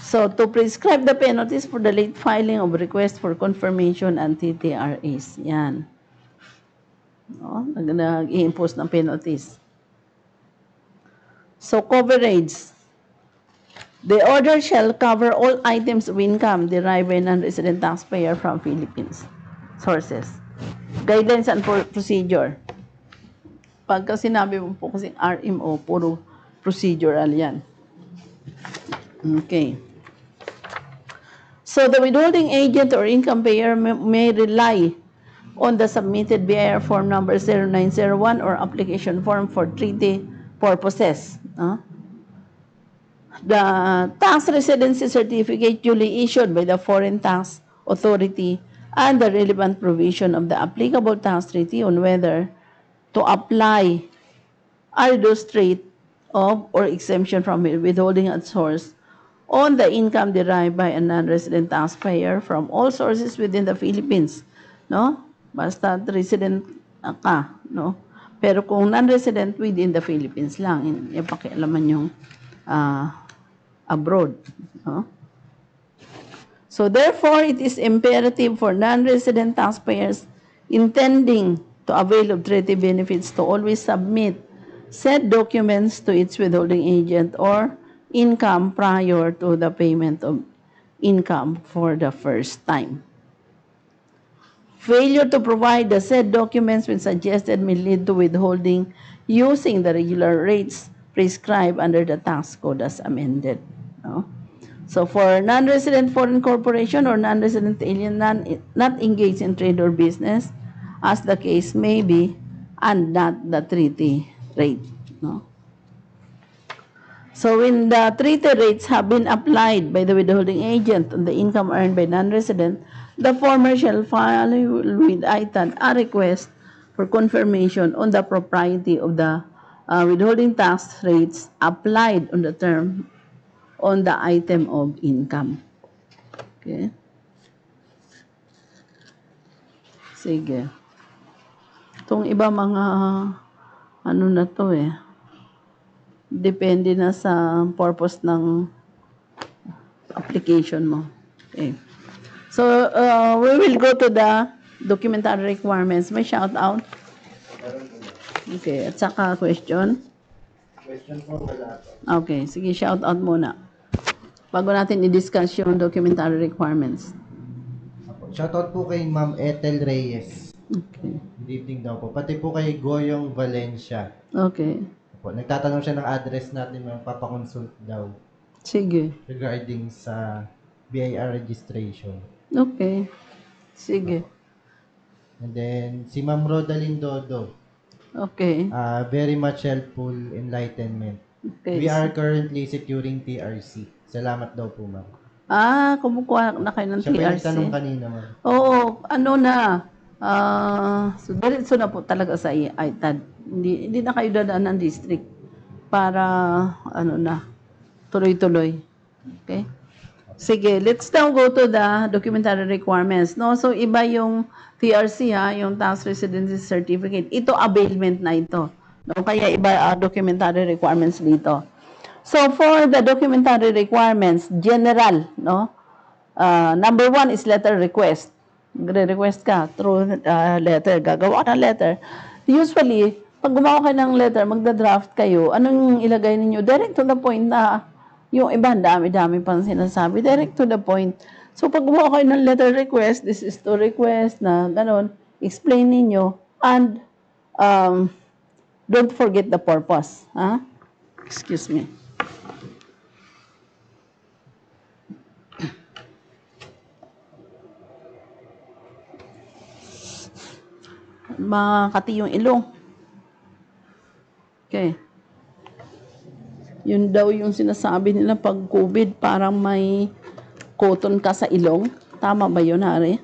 So, to prescribe the penalties for the late filing of request for confirmation and TTRAs. Yan. No? Nag-i-impose ng penalties. So, coverage. The order shall cover all items of income derived by non-resident taxpayer from Philippines sources. Guidelines and procedure. Pagka sinabi mo po kasi RMO, puro procedural yan. Okay. So the withholding agent or income payer may rely on the submitted BIR form number 0901 or application form for treaty purposes. The tax residency certificate duly issued by the foreign tax authority and the relevant provision of the applicable tax treaty on whether to apply a reduced rate of or exemption from withholding at source on the income derived by a non-resident taxpayer from all sources within the Philippines, no? Basta resident ka, no? Pero kung non-resident within the Philippines lang, ipakialaman yung abroad, no? So therefore, it is imperative for non-resident taxpayers intending to avail of treaty benefits to always submit said documents to its withholding agent or income prior to the payment of income for the first time. Failure to provide the said documents when suggested may lead to withholding using the regular rates prescribed under the tax code as amended. No? So for non-resident foreign corporation or non-resident alien not engaged in trade or business, as the case may be, and not the treaty rate. No? So when the treaty rates have been applied by the withholding agent on the income earned by non-resident, the former shall file with ITAD a request for confirmation on the propriety of the withholding tax rates applied on the term on the item of income. Okay? Sige. Itong iba mga ano na to depende na sa purpose ng application mo. Okay. So, we will go to the documentary requirements. May shout out? Okay. At saka question? Question po wala po. Okay. Sige, shout out muna. Bago natin i-discuss yung documentary requirements. Shoutout po kay Ma'am Ethel Reyes. Okay. Good evening daw po. Pati po kay Goyong Valencia. Okay. Po, nagtatanong siya ng address natin, magpapakonsult daw Sige. regarding sa BIR registration. Okay. Sige. And then, si Ma'am Rodaline Dodo. Okay. Very much helpful enlightenment. Okay. We are currently securing TRC. Salamat daw po, ma'am. Kumukuha na kayo ng Siya pa yung TRC. tanong kanina, ma'am. Oo, ano na. So, diretso na po talaga sa ITAD. Hindi na kayo dadaan ng district para, tuloy-tuloy. Okay? Sige, let's now go to the documentary requirements. No? So, iba yung TRC, yung Tax Residency Certificate. Ito, availment na ito. No? Kaya iba documentary requirements dito. So, for the documentary requirements, general, no? Number 1 is letter request. Request ka through letter. Gagawa ka ng letter. Usually, pag gumawa ka ng letter, magda-draft kayo, anong ilagay ninyo? Direct to the point na yung iba, dami-dami pang sinasabi. Direct to the point. So, pag gumawa kayo ng letter request, this is to request na gano'n, explain ninyo, and don't forget the purpose. Excuse me. Makati yung ilong. Okay. Yun daw yung sinasabi nila pag COVID, parang may cotton ka sa ilong. Tama ba yun, Hari?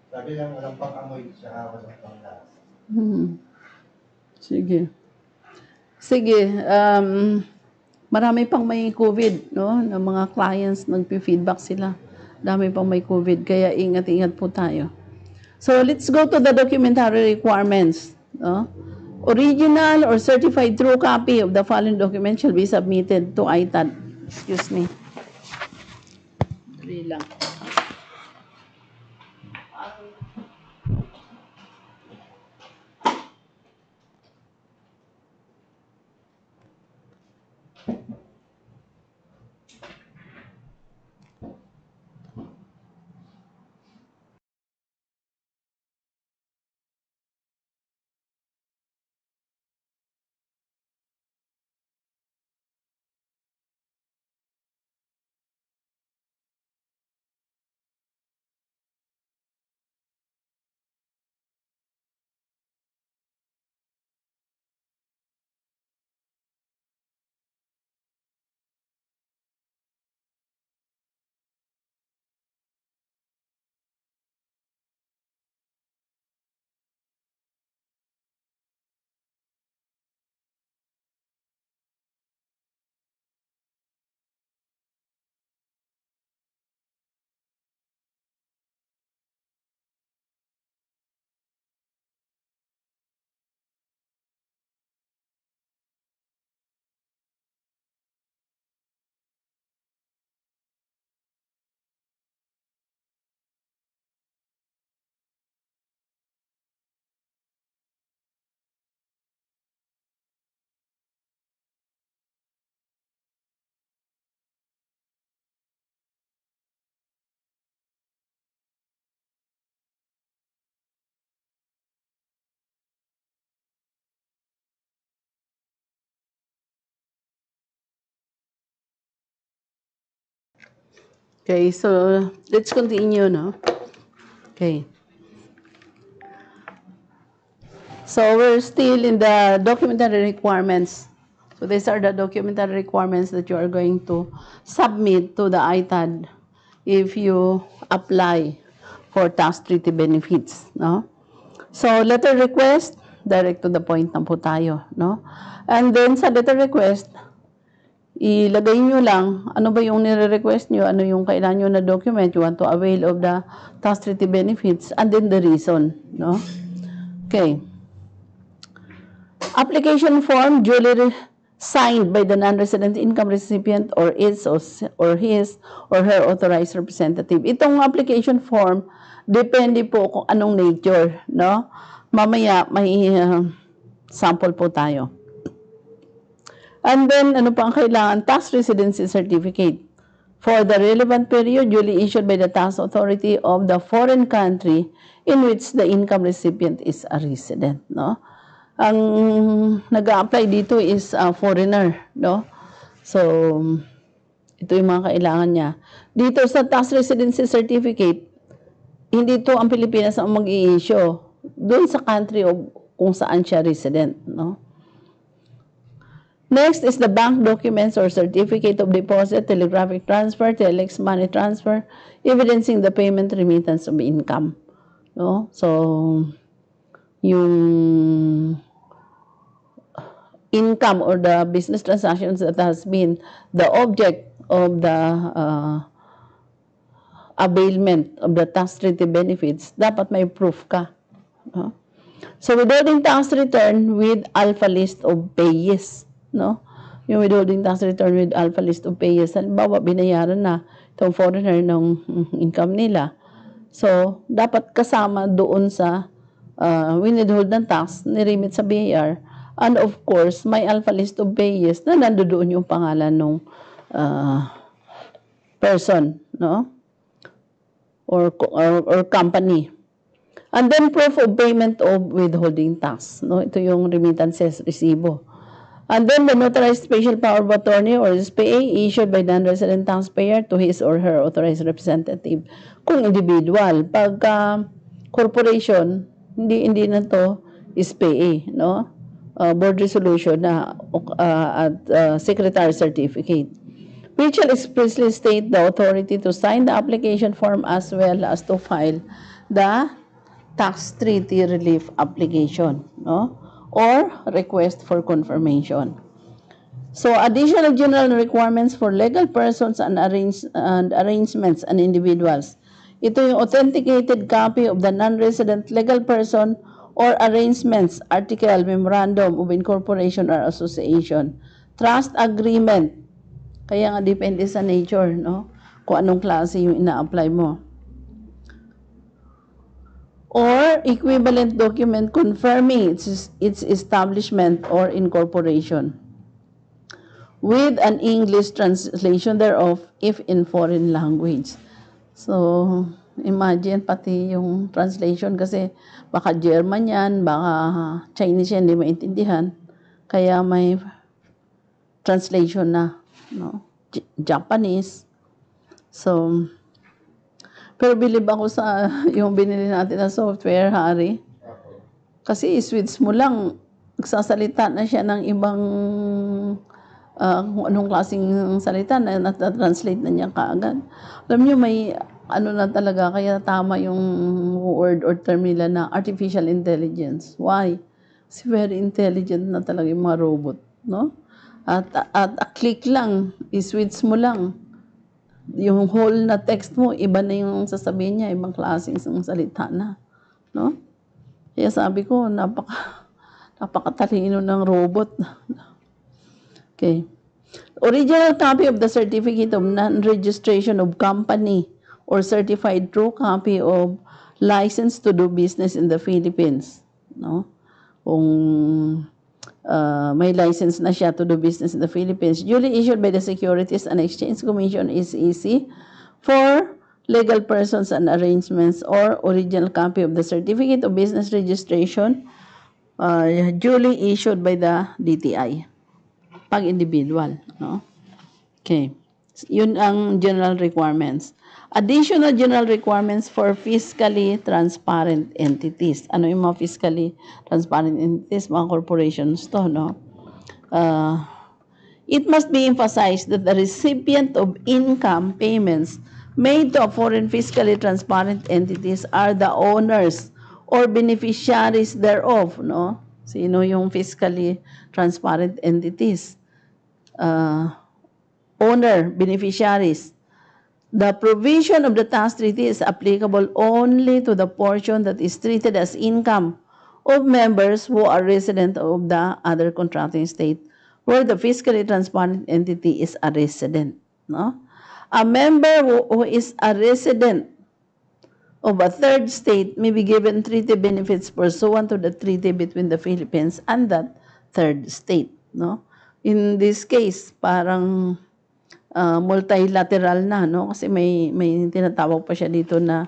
Sabi lang, walang pang-amoy siya, walang pang-lasa. Sige. Sige. Marami pang may COVID, no? Ng mga clients, nagpi-feedback sila. Dami pang may COVID, kaya ingat-ingat po tayo. So, let's go to the documentary requirements. No? Original or certified true copy of the following document shall be submitted to ITAD. Excuse me. Dali lang. Okay, so let's continue, no? Okay. So we're still in the documentary requirements. So these are the documentary requirements that you are going to submit to the ITAD if you apply for tax treaty benefits, no? So letter request, direct to the point na po tayo, no? And then sa letter request, ilagay nyo lang ano ba yung nire-request nyo, ano yung kailangan nyo na document, you want to avail of the tax treaty benefits, and then the reason, no? Okay. Application form duly signed by the non-resident income recipient or his or her authorized representative. Itong application form, depende po kung anong nature, no? Mamaya may sample po tayo. And then, ano pa ang kailangan? Tax residency certificate for the relevant period duly issued by the tax authority of the foreign country in which the income recipient is a resident, no? Ang nag-a-apply dito is a foreigner, no? So, ito yung mga kailangan niya. Dito sa tax residency certificate, hindi to ang Pilipinas ang mag-i-issue. Doon sa country of kung saan siya resident, no? Next is the bank documents or certificate of deposit, telegraphic transfer, telex money transfer, evidencing the payment remittance of income. No? So, yung income or the business transactions that has been the object of the availment of the tax treaty benefits, dapat may proof ka. No? So, withholding tax return with alpha list of payees. No? Yung withholding tax return with alpha list of payees. Halimbawa, binayaran na itong foreigner ng income nila. So, dapat kasama doon sa withhold ng tax, ni-remit sa BIR. And of course, may alpha list of payees na nandoon yung pangalan ng person, no? Or company. And then proof of payment of withholding tax. No? Ito yung remittances resibo. And then the notarized special power of attorney or SPA issued by non-resident taxpayer to his or her authorized representative. Kung individual, pag corporation, hindi na to SPA, no? Board resolution na at secretary certificate. Which shall expressly state the authority to sign the application form as well as to file the tax treaty relief application, no? Or request for confirmation. So, additional general requirements for legal persons and arrangements and individuals. Ito yung authenticated copy of the non-resident legal person or arrangements, article, memorandum of incorporation or association, trust agreement. Kaya nga depende sa nature, no? Kung anong klase yung ina-apply mo. Or equivalent document confirming its establishment or incorporation, with an English translation thereof if in foreign language. So, imagine pati yung translation kasi baka German yan, baka Chinese yan, hindi maintindihan. Kaya may translation na, no? Japanese. So, pero believe ako sa yung binili natin na software, Hari. Kasi switch mo lang, nagsasalita na siya ng ibang kung anong klaseng salita na translate na niya kaagad. Alam niyo, may ano na talaga, kaya tama yung word or term nila na artificial intelligence. Why? Kasi very intelligent na talaga yung mga robot, no? At a click lang, i-switch mo lang. Yung whole na text mo, iba na yung sasabihin niya, ibang klaseng salita na, no? Kaya sabi ko, napakatalino ng robot. Okay. Original copy of the certificate of non-registration of company or certified true copy of license to do business in the Philippines. No? Kung may license na siya to do business in the Philippines, duly issued by the Securities and Exchange Commission (SEC) for legal persons and arrangements, or original copy of the certificate of business registration duly issued by the DTI. Pag individual, no? Okay. Yun ang general requirements. Additional general requirements for fiscally transparent entities. Ano yung mga fiscally transparent entities? Mga corporations to, no? It must be emphasized that the recipient of income payments made to a foreign fiscally transparent entities are the owners or beneficiaries thereof, no? Sino yung fiscally transparent entities? Owner, beneficiaries. The provision of the tax treaty is applicable only to the portion that is treated as income of members who are resident of the other contracting state, where the fiscally transparent entity is a resident. No? A member who is a resident of a third state may be given treaty benefits pursuant to the treaty between the Philippines and that third state. No? In this case, parang multilateral na, no? Kasi may tinatawag pa siya dito na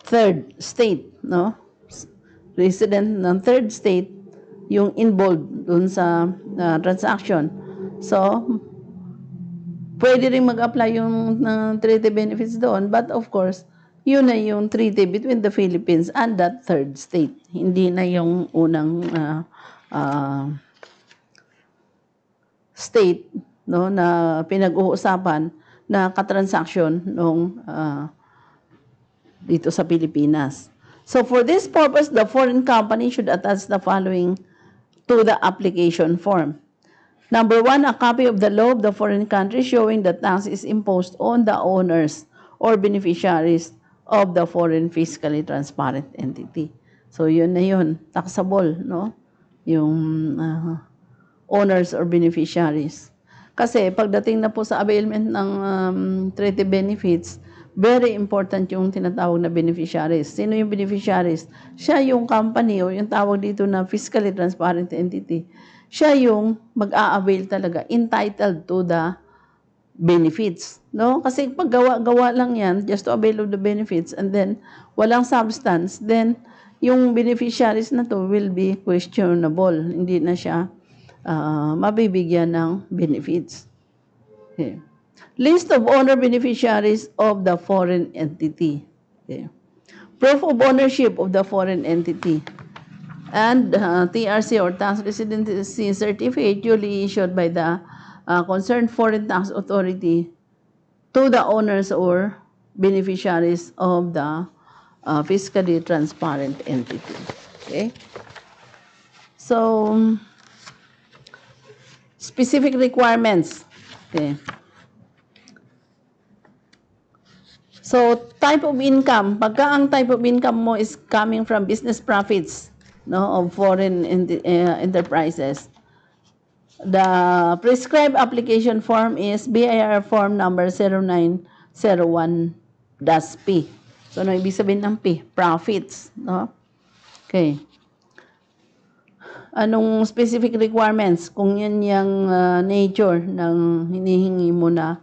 third state, no? Resident ng third state yung involved dun sa transaction. So, pwede rin mag-apply yung treaty benefits doon, but of course, yun na yung treaty between the Philippines and that third state. Hindi na yung unang state, no, na pinag-uusapan na katransaksyon nung dito sa Pilipinas. So for this purpose, the foreign company should attach the following to the application form. Number 1, a copy of the law of the foreign country showing that tax is imposed on the owners or beneficiaries of the foreign fiscally transparent entity. So yun na yun, taxable, no? Yung owners or beneficiaries. Kasi pagdating na po sa availment ng treaty benefits, very important yung tinatawag na beneficiaries. Sino yung beneficiaries? Siya yung company o yung tawag dito na fiscally transparent entity. Siya yung mag-a-avail talaga, entitled to the benefits. No? Kasi pag gawa lang yan, just to avail of the benefits, and then walang substance, then yung beneficiaries na to will be questionable. Hindi na siya mabibigyan ng benefits. Okay. List of owner beneficiaries of the foreign entity. Okay. Proof of ownership of the foreign entity. And TRC or tax residency certificate duly issued by the concerned foreign tax authority to the owners or beneficiaries of the fiscally transparent entity. Okay? So, specific requirements. Okay. So, type of income, pagka ang type of income mo is coming from business profits, no, of foreign enterprises, the prescribed application form is BIR form number 0901-P. So, ano ibig sabihin ng P? Profits, no? Okay. Anong specific requirements kung yan yung nature ng hinihingi mo na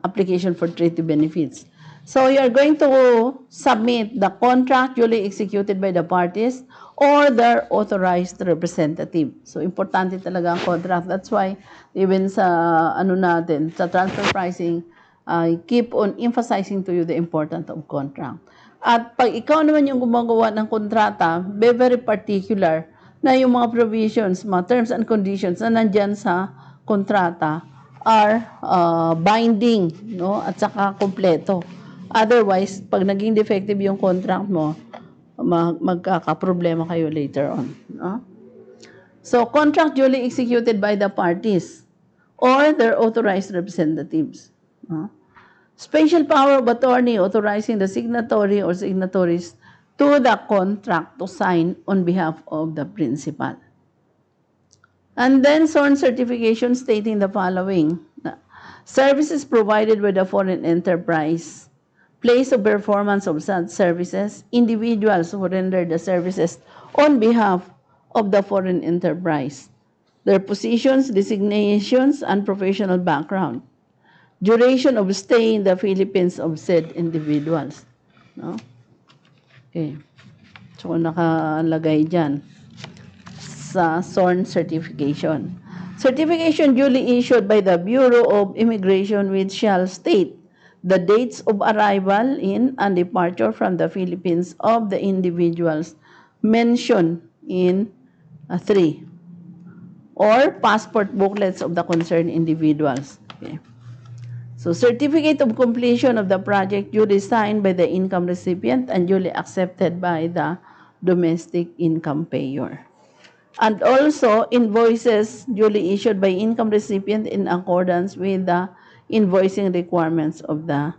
application for treaty benefits. So you are going to submit the contract duly executed by the parties or their authorized representative. So importante talaga ang contract. That's why even sa sa transfer pricing, I keep on emphasizing to you the importance of contract. At pag ikaw naman yung gumagawa ng kontrata, be very particular na yung mga provisions, mga terms and conditions na nandyan sa kontrata are binding, no? At saka kompleto. Otherwise, pag naging defective yung contract mo, magkakaproblema kayo later on, no? So, contract duly executed by the parties or their authorized representatives, no? Special power of attorney authorizing the signatory or signatories to the contract to sign on behalf of the principal. And then sworn certification stating the following: services provided by the foreign enterprise, place of performance of such services, individuals who render the services on behalf of the foreign enterprise, their positions, designations, and professional background, duration of stay in the Philippines of said individuals. No? Okay. So, nakalagay dyan sa sworn certification. Certification duly issued by the Bureau of Immigration which shall state the dates of arrival in and departure from the Philippines of the individuals mentioned in 3 or passport booklets of the concerned individuals. Okay. So, certificate of completion of the project duly signed by the income recipient and duly accepted by the domestic income payer. And also, invoices duly issued by income recipient in accordance with the invoicing requirements of the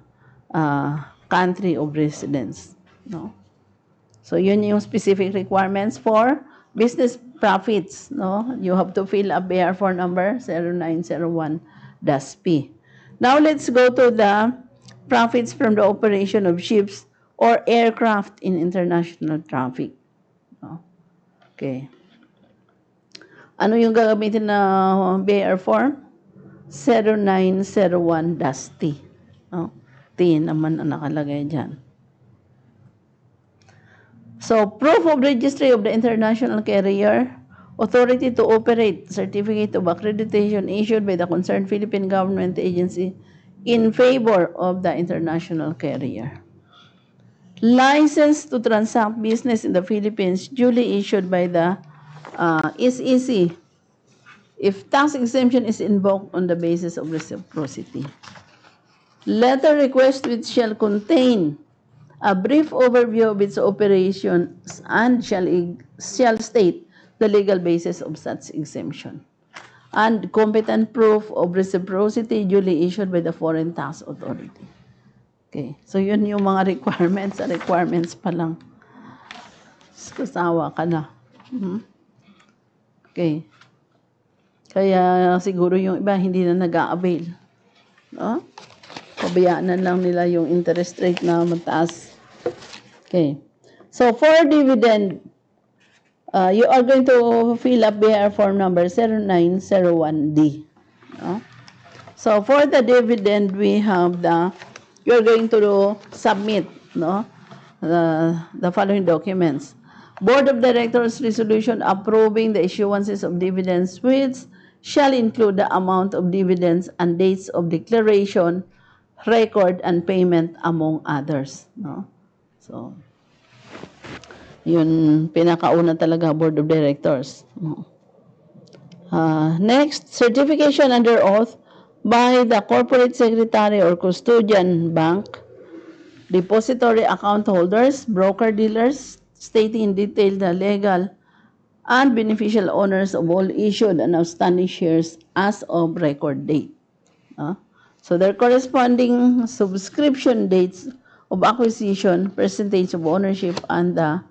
country of residence. No? So, yun yung specific requirements for business profits. No? You have to fill a BR form number 0901-P. Now, let's go to the profits from the operation of ships or aircraft in international traffic. No? Okay. Ano yung gagamitin na BR form? 0901-T. No? T naman ang nakalagay dyan. So, proof of registry of the international carrier, authority to operate, certificate of accreditation issued by the concerned Philippine government agency in favor of the international carrier. License to transact business in the Philippines duly issued by the SEC if tax exemption is invoked on the basis of reciprocity. Letter request which shall contain a brief overview of its operations and shall state the legal basis of such exemption. And competent proof of reciprocity duly issued by the foreign tax authority. Okay. So, yun yung mga requirements. Requirements pa lang. Kasawa ka na. Okay. Kaya siguro yung iba hindi na nag-a-avail. No? Pabayaan na lang nila yung interest rate na mataas. Okay. So, for dividend, you are going to fill up BR form number 0901-D. No? So, for the dividend, we have you're going to submit the following documents. Board of Directors resolution approving the issuances of dividends which shall include the amount of dividends and dates of declaration, record, and payment among others. No? So, yun, pinakauna talaga, Board of Directors. Next, certification under oath by the corporate secretary or custodian bank, depository account holders, broker-dealers, stating in detail the legal and beneficial owners of all issued and outstanding shares as of record date. So their corresponding subscription dates of acquisition, percentage of ownership, and the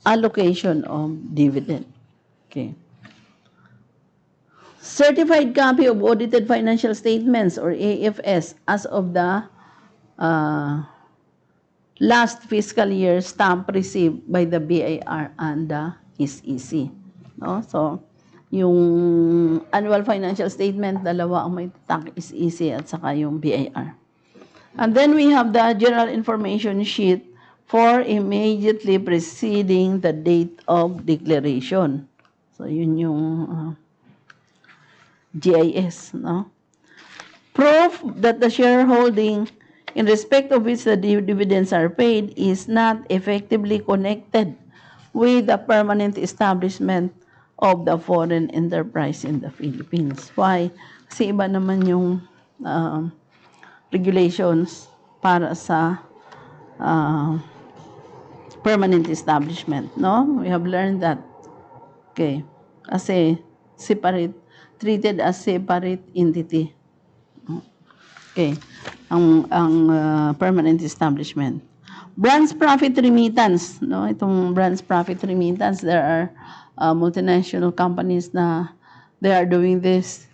allocation of dividend. Okay. Certified copy of audited financial statements or AFS as of the last fiscal year stamp received by the BIR and the SEC. No? So, yung annual financial statement, dalawa ang may tatak, SEC at saka yung BIR. And then we have the general information sheet for immediately preceding the date of declaration. So, yun yung GIS, no? Proof that the shareholding in respect of which the dividends are paid is not effectively connected with the permanent establishment of the foreign enterprise in the Philippines. Why? Kasi iba naman yung regulations para sa permanent establishment, no? We have learned that. Okay. Kasi separate, treated as separate entity. Okay. Ang permanent establishment. Branch profit remittance, no? Itong branch profit remittance, there are multinational companies na they are doing this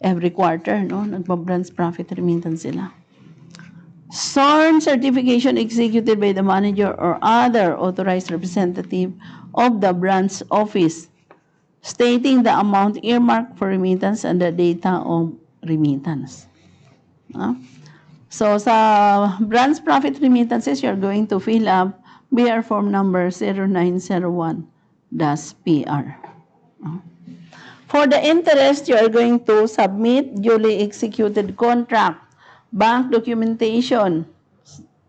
every quarter, no? Nagpa-branch profit remittance sila. Sworn certification executed by the manager or other authorized representative of the branch office stating the amount earmarked for remittance and the data of remittance. So, sa branch profit remittances, you're going to fill up BR form number 0901-PR. For the interest, you are going to submit duly executed contract, bank documentation,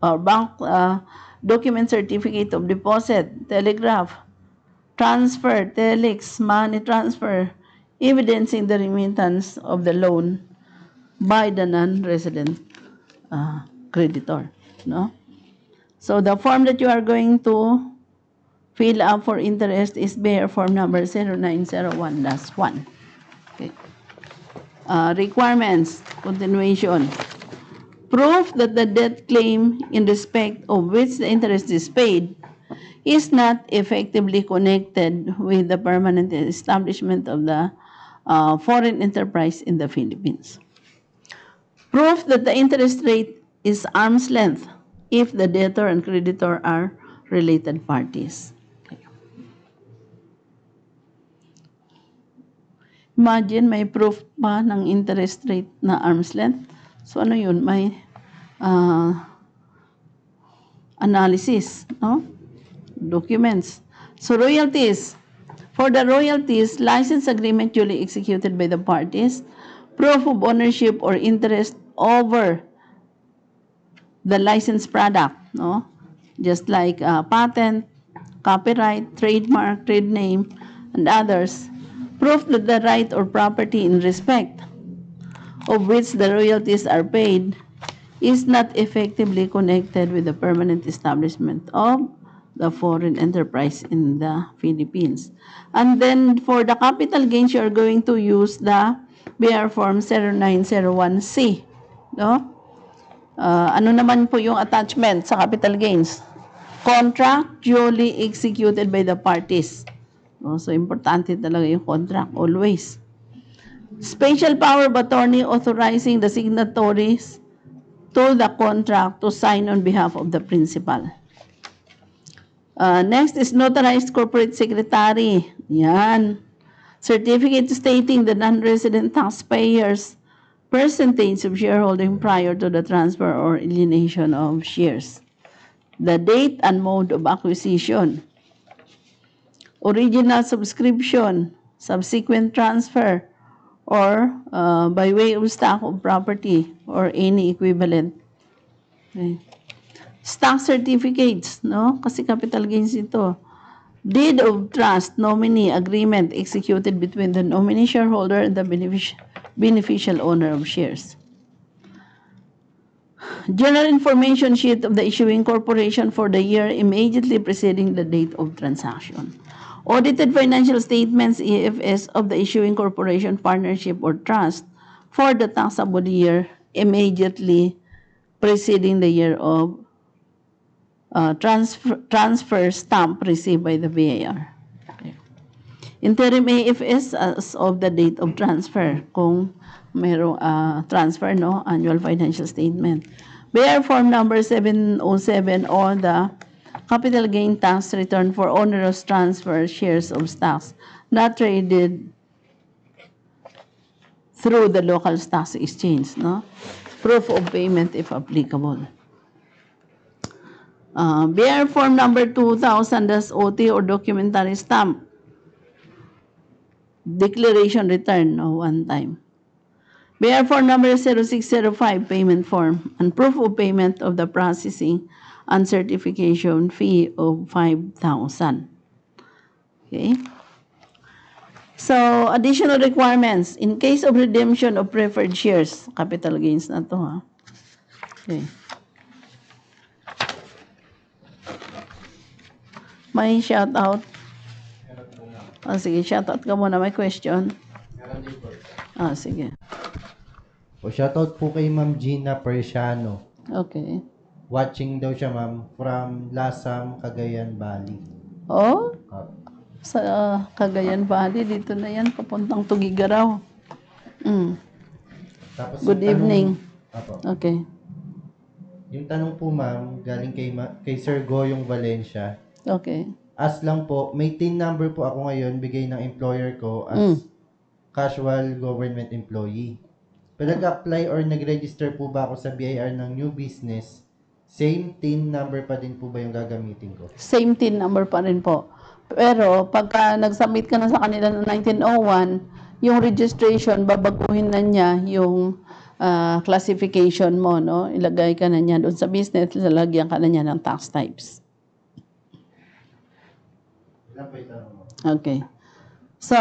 or bank document certificate of deposit, telegraph, transfer, telex, money transfer, evidencing the remittance of the loan by the non-resident creditor. No? So the form that you are going to fill up for interest is bearer form number 0901-1. Okay. Requirements, continuation. Proof that the debt claim in respect of which the interest is paid is not effectively connected with the permanent establishment of the foreign enterprise in the Philippines. Proof that the interest rate is arm's length if the debtor and creditor are related parties. Okay. Imagine may proof pa ng interest rate na arm's length. So ano yun? May analysis, no? Documents. So royalties. For the royalties, license agreement duly executed by the parties, proof of ownership or interest over the licensed product, no? Just like patent, copyright, trademark, trade name, and others. Proof that the right or property in respect of which the royalties are paid is not effectively connected with the permanent establishment of the foreign enterprise in the Philippines. And then for the capital gains, you are going to use the BR Form 0901C. No? Ano naman po yung attachment sa capital gains? Contract duly executed by the parties. So, importante talaga yung contract, always. Special power of attorney authorizing the signatories to the contract to sign on behalf of the principal. Next is notarized corporate secretary. Yan. Certificate stating the non-resident taxpayers' percentage of shareholding prior to the transfer or alienation of shares. The date and mode of acquisition. Original subscription, subsequent transfer, or by way of stock of property or any equivalent. Okay. Stock certificates, no? Kasi capital gains ito. Deed of trust, nominee agreement executed between the nominee shareholder and the beneficial owner of shares. General information sheet of the issuing corporation for the year immediately preceding the date of transaction. Audited financial statements, EFS, of the issuing corporation, partnership, or trust for the taxable year immediately preceding the year of transfer stamp received by the VAR. Okay. Interim AFS as of the date of transfer, kung mayroong transfer, no, annual financial statement. BR form number 707 or the capital gain tax return for onerous transfer shares of stocks not traded through the local stock exchange, no? Proof of payment if applicable. BR form number 2000 as OT or documentary stamp. Declaration return, no, one time. BR form number 0605 payment form and proof of payment of the processing and certification fee of 5,000. Okay. So, additional requirements. In case of redemption of preferred shares, capital gains na to, ha? Okay. May shout out? Sige, shout out ka muna. May question? Sige. O shoutout po kay Ma'am Gina Persiano. Okay. Watching daw siya, ma'am, from Lasam, Cagayan Valley. Oh? Sa Cagayan Valley, dito na yan, papuntang Tugigaraw. Tapos Good evening. Apo. Okay. Yung tanong po, ma'am, galing kay Sir Goyong Valencia. Okay. As lang po, may TIN number po ako ngayon, bigay ng employer ko as casual government employee. Pag nag-apply or nag-register po ba ako sa BIR ng new business, same TIN number pa din po ba yung gagamitin ko? Same TIN number pa rin po. Pero pagka nag-submit ka na sa kanila ng 1901, yung registration, babaguhin na niya yung classification mo, no? Ilagay ka na niya doon sa business, lalagyan ka na niya ng tax types. Ilan po ito? Okay. So,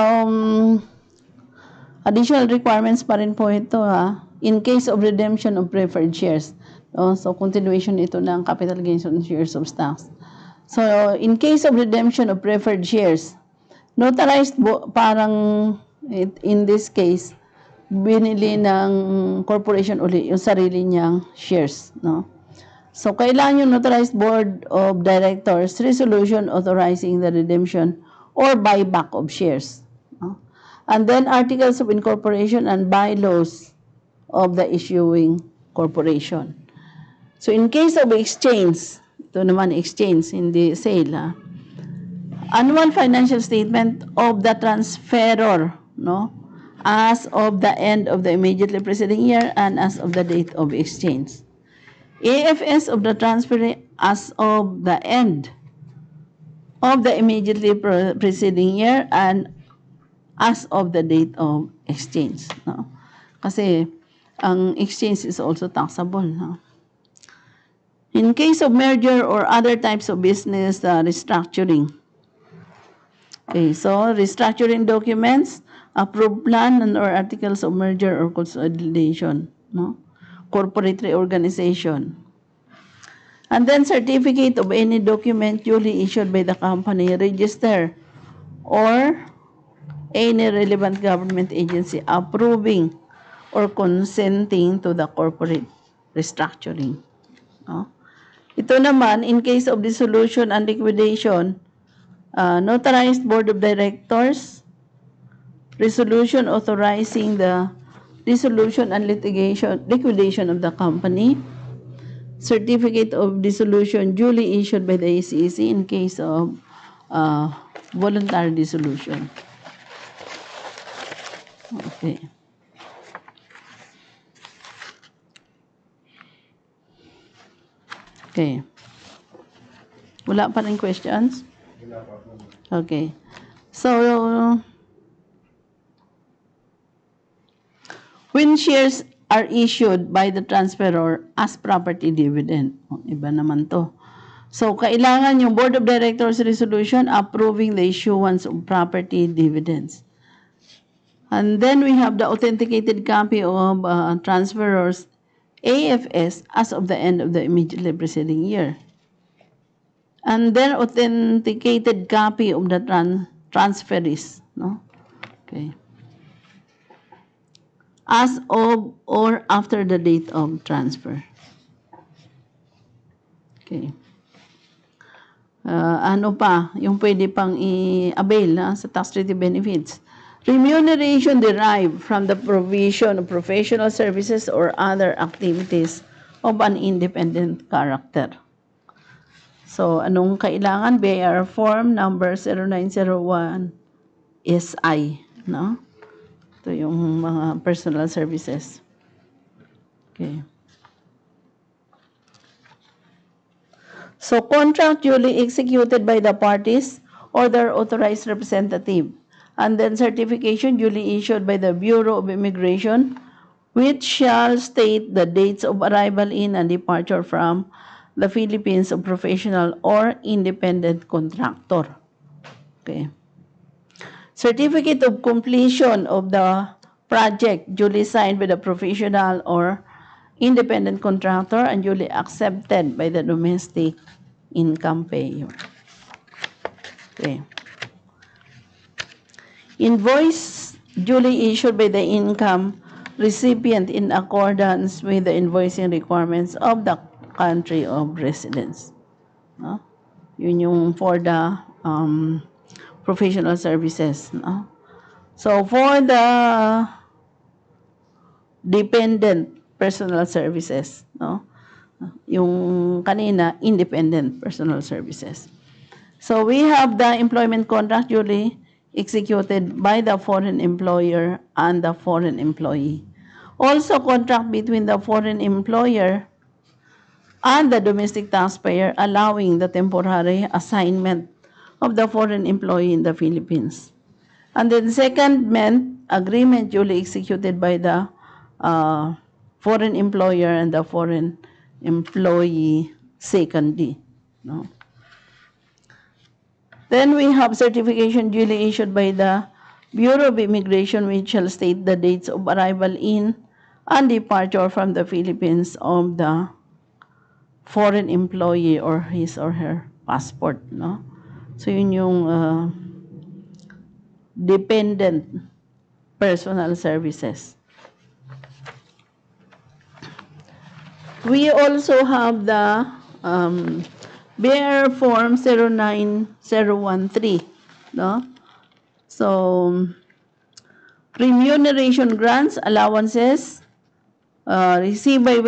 additional requirements pa rin po ito, ha? In case of redemption of preferred shares. No? So, continuation ito ng capital gains on shares of stocks. So, in case of redemption of preferred shares, notarized parang in this case, binili ng corporation uli yung sarili niyang shares, no? So, kailangan yung notarized board of directors resolution authorizing the redemption or buyback of shares. No? And then, articles of incorporation and bylaws of the issuing corporation. So, in case of exchange, ito naman exchange, hindi sale, ha? Annual financial statement of the transferor, no? As of the end of the immediately preceding year and as of the date of exchange. AFS of the transferee as of the end of the immediately preceding year and as of the date of exchange. No? Kasi ang exchange is also taxable. No? In case of merger or other types of business restructuring. Okay, so restructuring documents, approved plan and or articles of merger or consolidation. No? Corporate reorganization. And then certificate of any document duly issued by the company register or any relevant government agency approving or consenting to the corporate restructuring. No? Ito naman, in case of dissolution and liquidation, notarized board of directors, resolution authorizing the dissolution and liquidation of the company, certificate of dissolution duly issued by the SEC in case of voluntary dissolution. Okay. Okay. Wala pa rin questions? Okay. So, when shares are issued by the transferor as property dividend. Iba naman to. So, kailangan yung Board of Directors resolution approving the issuance of property dividends. And then we have the authenticated copy of transferor's AFS as of the end of the immediately preceding year. And then authenticated copy of the transferees, no? Okay. As of or after the date of transfer. Okay. Ano pa, yung pwede pang i-avail sa tax treaty benefits. Remuneration derived from the provision of professional services or other activities of an independent character. So, anong kailangan? BIR form number 0901 SI, no? Ito yung mga personal services. Okay. So, contract duly executed by the parties or their authorized representative, and then certification duly issued by the Bureau of Immigration, which shall state the dates of arrival in and departure from the Philippines of professional or independent contractor. Okay. Certificate of completion of the project duly signed by the professional or independent contractor and duly accepted by the domestic income payer. Okay. Invoice duly issued by the income recipient in accordance with the invoicing requirements of the country of residence. No? Yun yung for the professional services. No? So, for the dependent personal services, no? Yung kanina, independent personal services. So, we have the employment contract duly executed by the foreign employer and the foreign employee. Also, contract between the foreign employer and the domestic taxpayer allowing the temporary assignment of the foreign employee in the Philippines. And then secondment, agreement duly executed by the foreign employer and the foreign employee secondly. No? Then we have certification duly issued by the Bureau of Immigration, which shall state the dates of arrival in and departure from the Philippines of the foreign employee or his or her passport. No? So yun yung dependent personal services. We also have the BIR form 09013, no? So, remuneration grants, allowances received by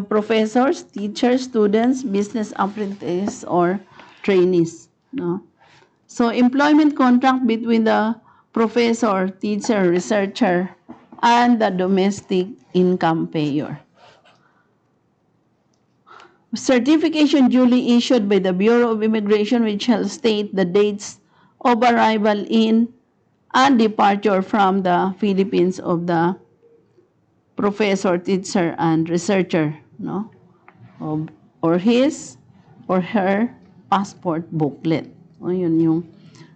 professors, teachers, students, business apprentices, or trainees, no? So, employment contract between the professor, teacher, researcher, and the domestic income payer. Certification duly issued by the Bureau of Immigration, which shall state the dates of arrival in and departure from the Philippines of the professor, teacher, and researcher, no? Or his or her passport booklet. O yun yung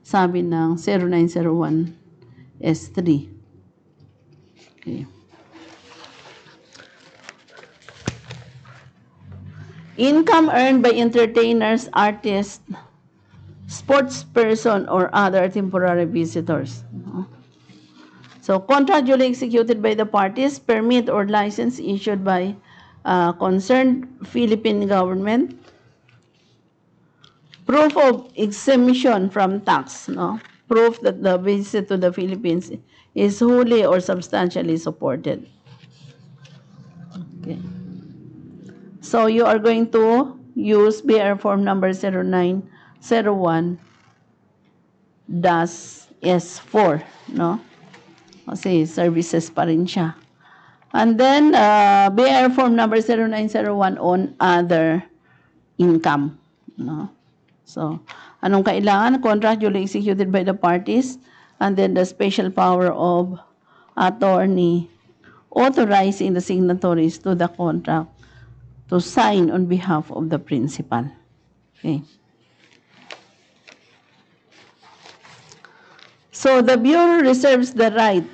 sabi ng 0901 S3. Okay. Income earned by entertainers, artists, sports person, or other temporary visitors. So, contract duly executed by the parties, permit or license issued by concerned Philippine government, proof of exemption from tax, no? Proof that the visit to the Philippines is wholly or substantially supported. Okay. So, you are going to use BR form number 0901-S4, no? Kasi services pa rin siya. And then, BR form number 0901 on other income, no? So, anong kailangan? Contract duly executed by the parties, and then the special power of attorney authorizing the signatories to the contract to sign on behalf of the principal. Okay. So, the Bureau reserves the right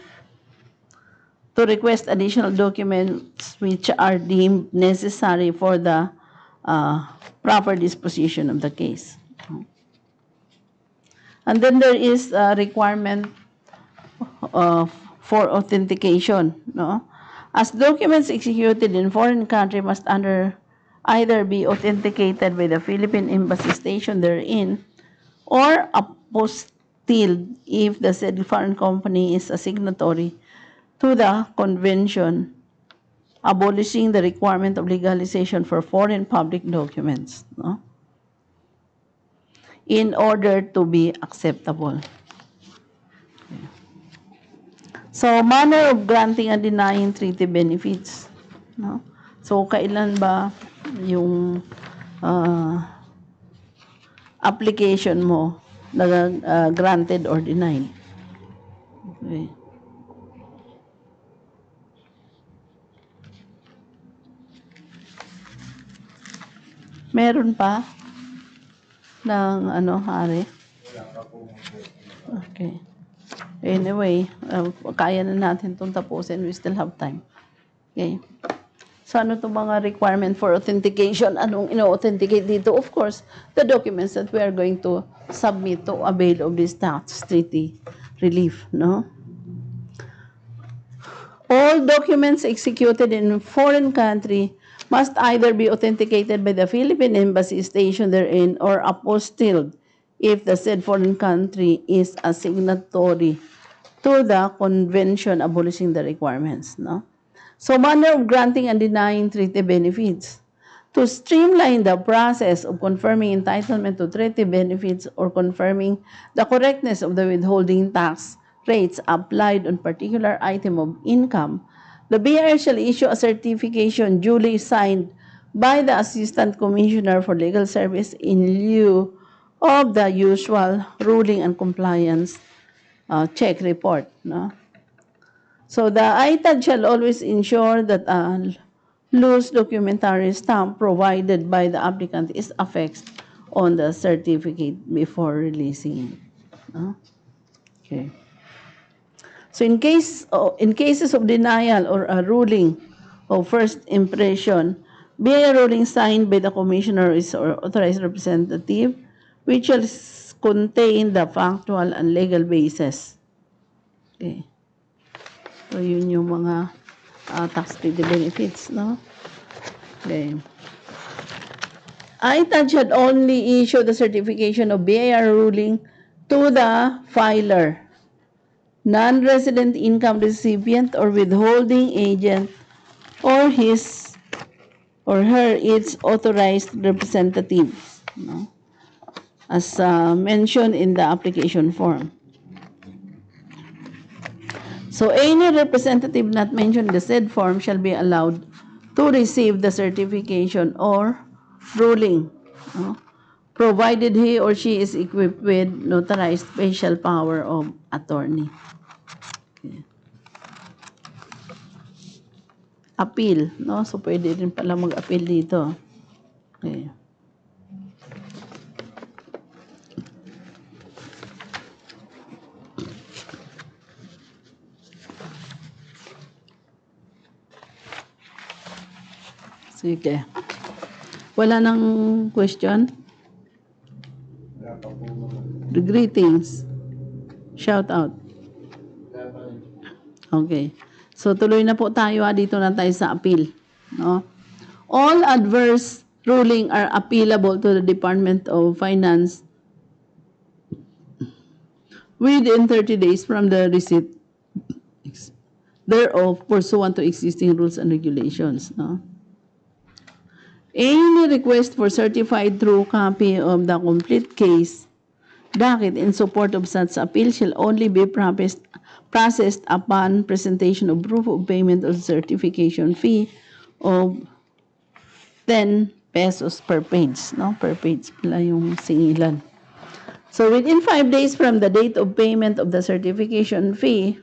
to request additional documents which are deemed necessary for the proper disposition of the case. And then there is a requirement for authentication, no? As documents executed in foreign country must either be authenticated by the Philippine Embassy station therein or apostilled if the said foreign company is a signatory to the convention abolishing the requirement of legalization for foreign public documents, no? In order to be acceptable. So, manner of granting and denying treaty benefits. No? So, kailan ba yung application mo na granted or denied? Okay. Meron pa ng hari? Okay. Anyway, kaya na natin itong tapusin. We still have time. Okay. So, ano itong mga requirement for authentication? Anong ino-authenticate dito? Of course, the documents that we are going to submit to avail of this tax treaty relief, no? All documents executed in foreign country must either be authenticated by the Philippine Embassy station therein or apostilled if the said foreign country is a signatory to the convention abolishing the requirements, no? So, manner of granting and denying treaty benefits. To streamline the process of confirming entitlement to treaty benefits or confirming the correctness of the withholding tax rates applied on particular item of income, the BIR shall issue a certification duly signed by the Assistant Commissioner for Legal Service in lieu of the usual ruling and compliance check report, no? So the ITAD shall always ensure that a loose documentary stamp provided by the applicant is affixed on the certificate before releasing it. Okay. So in cases of denial or a ruling of first impression, be a ruling signed by the commissioner or authorized representative, which shall contain the factual and legal basis. Okay. So, yun yung mga tax treaty benefits, no? Okay. ITAD should only issue the certification of BIR ruling to the filer, non-resident income recipient or withholding agent, or his or her its authorized representatives, no? As mentioned in the application form. So, any representative not mentioned in the said form shall be allowed to receive the certification or ruling, no? Provided he or she is equipped with notarized special power of attorney. Okay. Appeal, no? So, pwede rin pala mag-appeal dito. Okay. Sige. Wala nang question? Greetings. Shout out. Okay. So, tuloy na po tayo. Dito na tayo sa appeal. No? All adverse ruling are appealable to the Department of Finance within 30 days from the receipt thereof pursuant to existing rules and regulations. No? Any request for certified true copy of the complete case docket in support of such appeal shall only be processed upon presentation of proof of payment of certification fee of 10 pesos per page. No? Per page pala yung singilan. So within 5 days from the date of payment of the certification fee,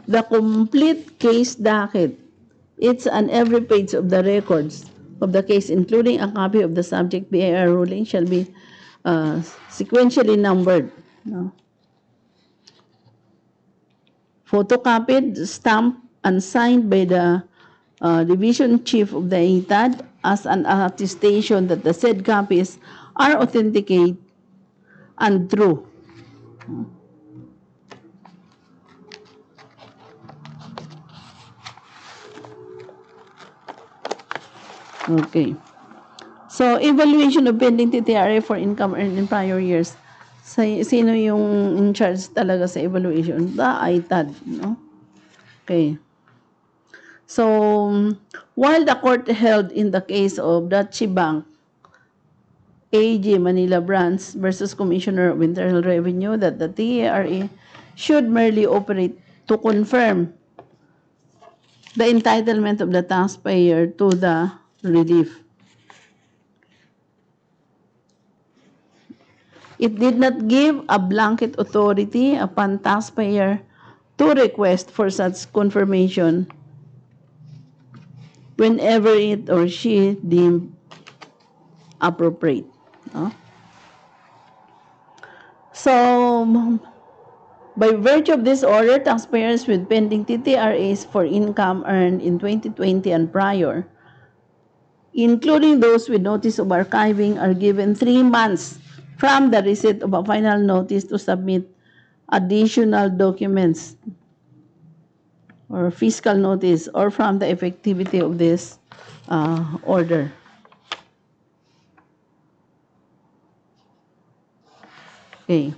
the complete case docket, it's on every page of the records of the case, including a copy of the subject BIR ruling, shall be sequentially numbered. No? Photocopied, stamped, and signed by the division chief of the ITAD as an attestation that the said copies are authenticate untrue. Okay. So, evaluation of pending TTRA for income earned in prior years. Sino yung in charge talaga sa evaluation? The ITAD, no? Okay. So, while the court held in the case of Dutch Bank, AG Manila Branch versus Commissioner of Internal Revenue that the TARA should merely operate to confirm the entitlement of the taxpayer to the relief. It did not give a blanket authority upon taxpayer to request for such confirmation whenever it or she deemed appropriate. No? So, by virtue of this order, taxpayers with pending TTRAs for income earned in 2020 and prior, including those with notice of archiving, are given 3 months from the receipt of a final notice to submit additional documents or fiscal notice or from the effectivity of this order. Okay.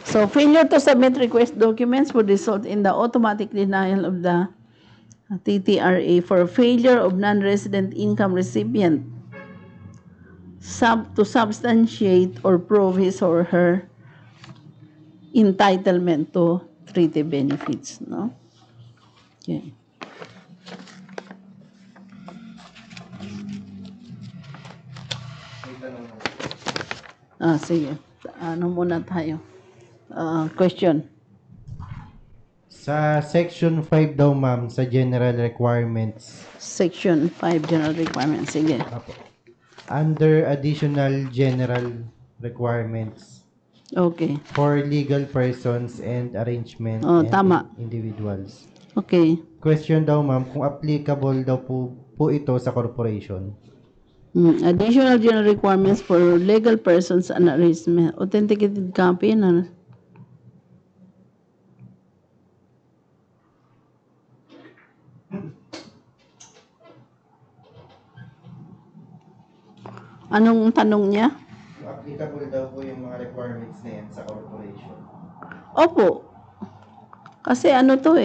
So, failure to submit request documents would result in the automatic denial of the TTRA for failure of non-resident income recipient to substantiate or prove his or her entitlement to treaty benefits. No? Okay. Sige. Ano muna tayo? Question. Sa Section 5 daw, ma'am, sa General Requirements, Section 5 General Requirements. Sige. under Additional General Requirements Okay. for legal persons and arrangement and Tama. individuals. Okay. Question daw, ma'am, kung applicable daw po ito sa corporation. Additional general requirements for legal persons and arrangement. Authenticated copy na. Anong tanong niya? Applicable daw po yung mga requirements na yan sa corporation. Opo. Kasi ano to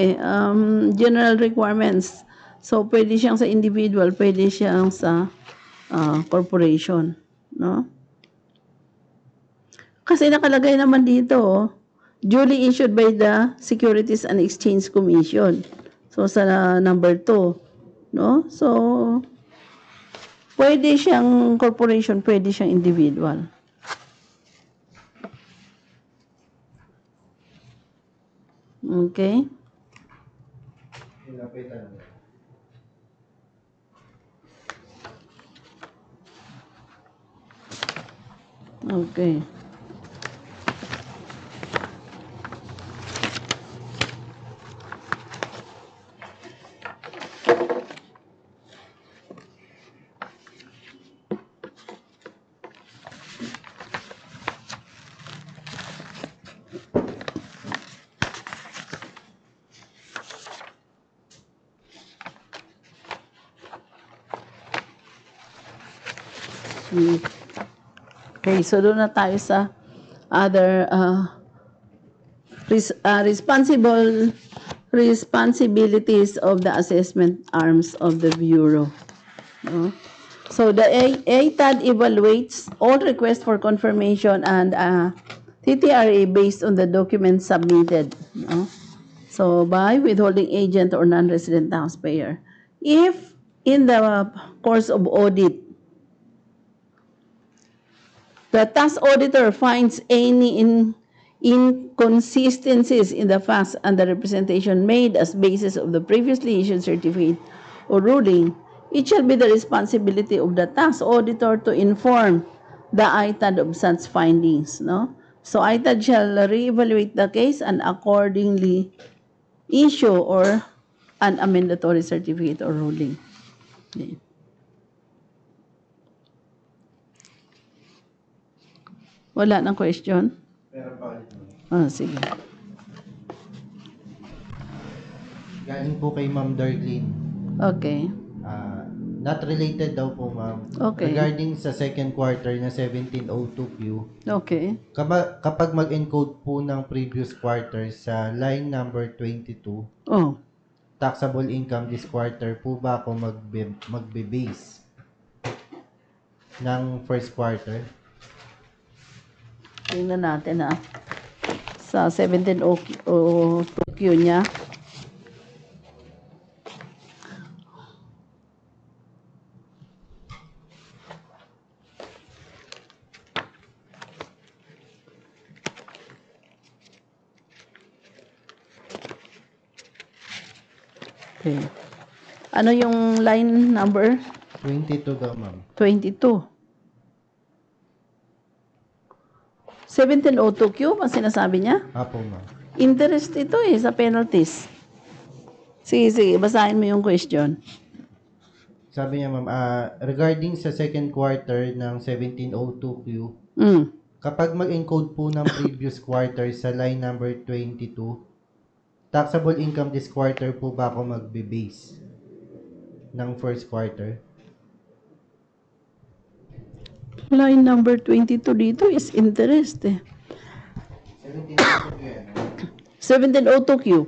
general requirements. So, pwede siyang sa individual, pwede siyang sa corporation. No? Kasi nakalagay naman dito, duly issued by the Securities and Exchange Commission. So, sa number 2. No? So, pwede siyang corporation, pwede siyang individual. Okay? Okay. Okay, so doon na tayo sa other responsibilities of the assessment arms of the Bureau. No? So the ATAD evaluates all requests for confirmation and TTRA based on the documents submitted. No? So by withholding agent or non-resident taxpayer. If in the course of audit, the tax auditor finds any inconsistencies in the facts and the representation made as basis of the previously issued certificate or ruling, it shall be the responsibility of the tax auditor to inform the ITAD of such findings. No? So ITAD shall reevaluate the case and accordingly issue or an amendatory certificate or ruling. Okay. Wala ng question? Sige. Galing po kay Ma'am Darlene. Okay. Not related daw po, ma'am. Okay. Regarding sa second quarter na 1702Q, Okay. kapag mag-encode po ng previous quarter sa line number 22, Oh. taxable income this quarter po ba ako magbe-base ng first quarter? Tingnan natin sa 1702Q niya. Okay. Ano yung line number? 22 daw, ma'am. 22. 1702Q, ang sinasabi niya? Apo, ma'am. Interest ito sa penalties. Sige, basahin mo yung question. Sabi niya, ma'am, regarding sa second quarter ng 1702Q, kapag mag-encode po ng previous quarter sa line number 22, taxable income this quarter po ba ako magbe-base ng first quarter? Line number 22 dito is interest 1702Q.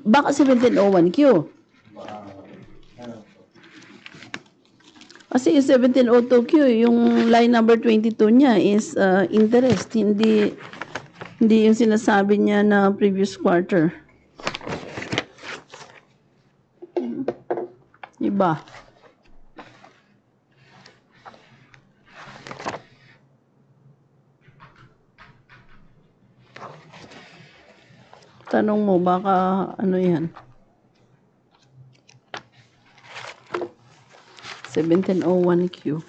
Baka 1701Q. Kasi 1702Q, yung line number 22 niya is interest, hindi yung sinasabi niya na previous quarter. Iba. Tanong mo, baka ano yan? 1701Q.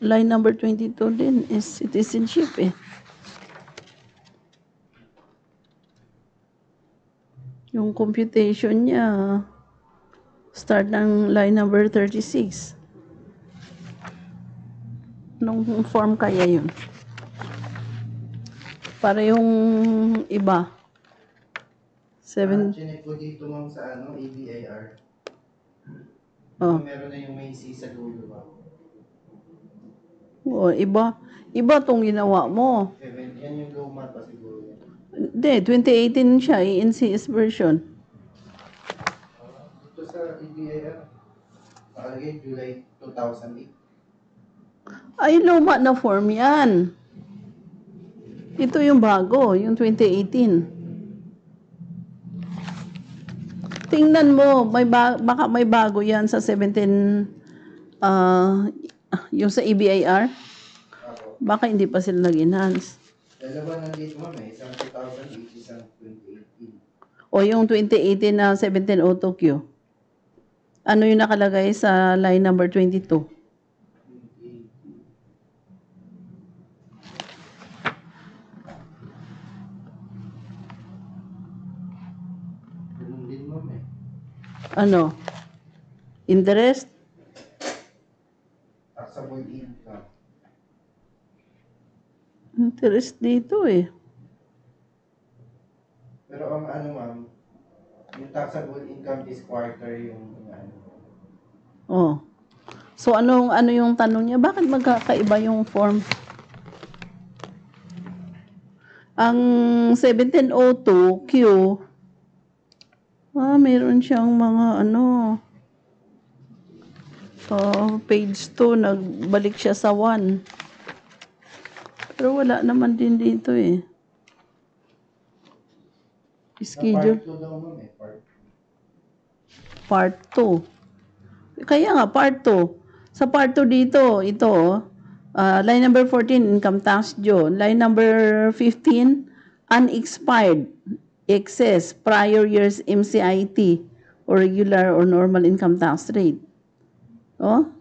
Line number 22 din is citizenship Yung computation niya, start ng line number 36. Anong form kaya yun? Para yung iba. Chinek ko dito, ma'am, sa ABIR. Meron na yung may C sa dulo, ma'am. Iba. Iba tong ginawa mo. Yan yung luma pa siguro yan. Hindi, 2018 siya, NCS version. Dito sa ABIR, nakalagay July 2008. Ay, luma na form yan. Ito yung bago, yung 2018. Tingnan mo, baka may bago yan sa 17, yung sa EBIR. Baka hindi pa sila nag-enhance. Dalawa nandito, ma'am, isang 2008, isang 2018. O yung 2018 na 1702Q. Ano yung nakalagay sa line number 22? Ano? Interest? Taxable income. Interest dito Pero ang ma'am, yung taxable income this quarter yung So ano yung tanong niya? Bakit magkakaiba yung form? Ang 1702Q, meron siyang mga page 2, nagbalik siya sa 1. Pero wala naman din dito Schedule. Part 2 daw, ma'am, Part 2. Kaya nga, part 2. Sa part 2 dito, ito, line number 14, income tax due. Line number 15, unexpired, excess, prior year's MCIT, or regular or normal income tax rate.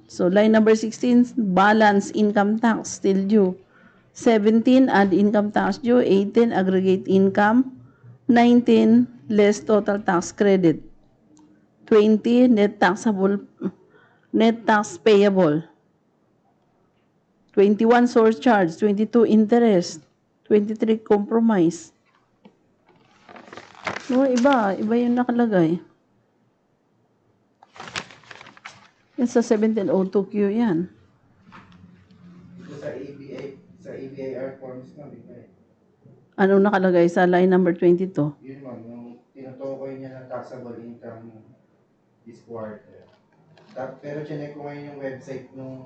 So line number 16, balance income tax still due. 17, add income tax due. 18, aggregate income. 19 less total tax credit. 20 net tax payable. 21 surcharge, 22 interest, 23 compromise. No, iba yung nakalagay. Yan sa 1702Q yan. Sa ABIR forms na, di ba eh? Anong nakalagay sa line number 22? Yun ma'am, yung tinutukoy niya ng taxable income this quarter. Pero chinek ko ngayon yung website ng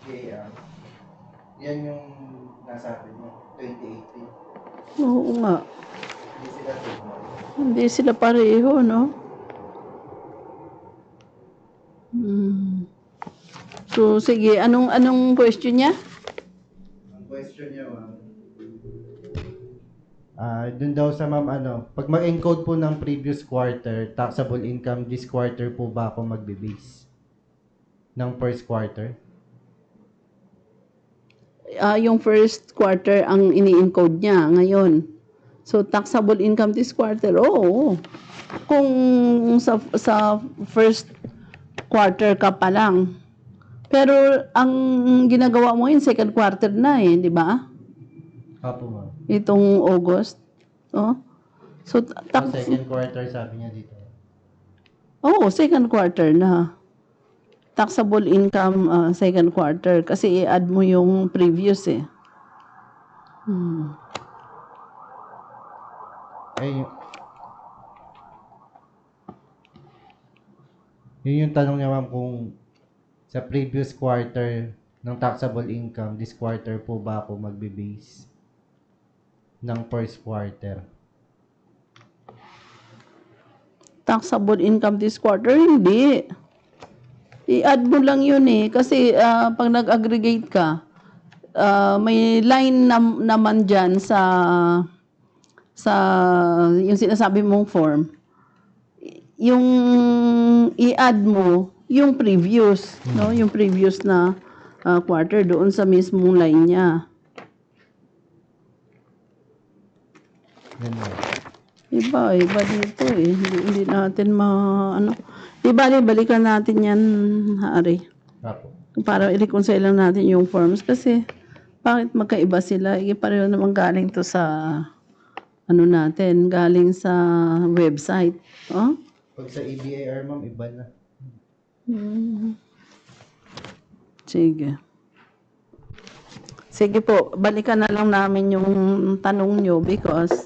BAR. Yan yung nasa atin mo, 2018. Oo nga. Hindi sila tignan. Hindi sila pareho, no? So, sige. Anong question niya? Ang question niya ma'am, dun daw sa ma'am pag mag-encode po ng previous quarter, taxable income this quarter po ba ako magbe-base? Ng first quarter? Yung first quarter ang ini-encode niya ngayon. So, taxable income this quarter, oo. Kung sa first quarter ka pa lang. Pero ang ginagawa mo yun, second quarter na di ba? Apo ma'am. Itong August. Oh. So, second quarter sabi niya dito. second quarter na. Taxable income second quarter kasi i-add mo yung previous Yun yung tanong niya ma'am kung sa previous quarter ng taxable income, this quarter po ba ako magbe-base ng first quarter? Taxable income this quarter, hindi. I-add mo lang yun kasi pag nag-aggregate ka, may line naman dyan sa yung sinasabi mong form. Yung i-add mo yung previous, no? Yung previous na quarter doon sa mismong line niya. Iba dito Hindi natin balikan natin yan, Hari. Para i-reconcile lang natin yung forms kasi bakit magkaiba sila? Pareho naman galing to sa galing sa website. Oh? Pag sa ABIR, ma'am, iba na. Sige. Sige po, balikan na lang namin yung tanong nyo because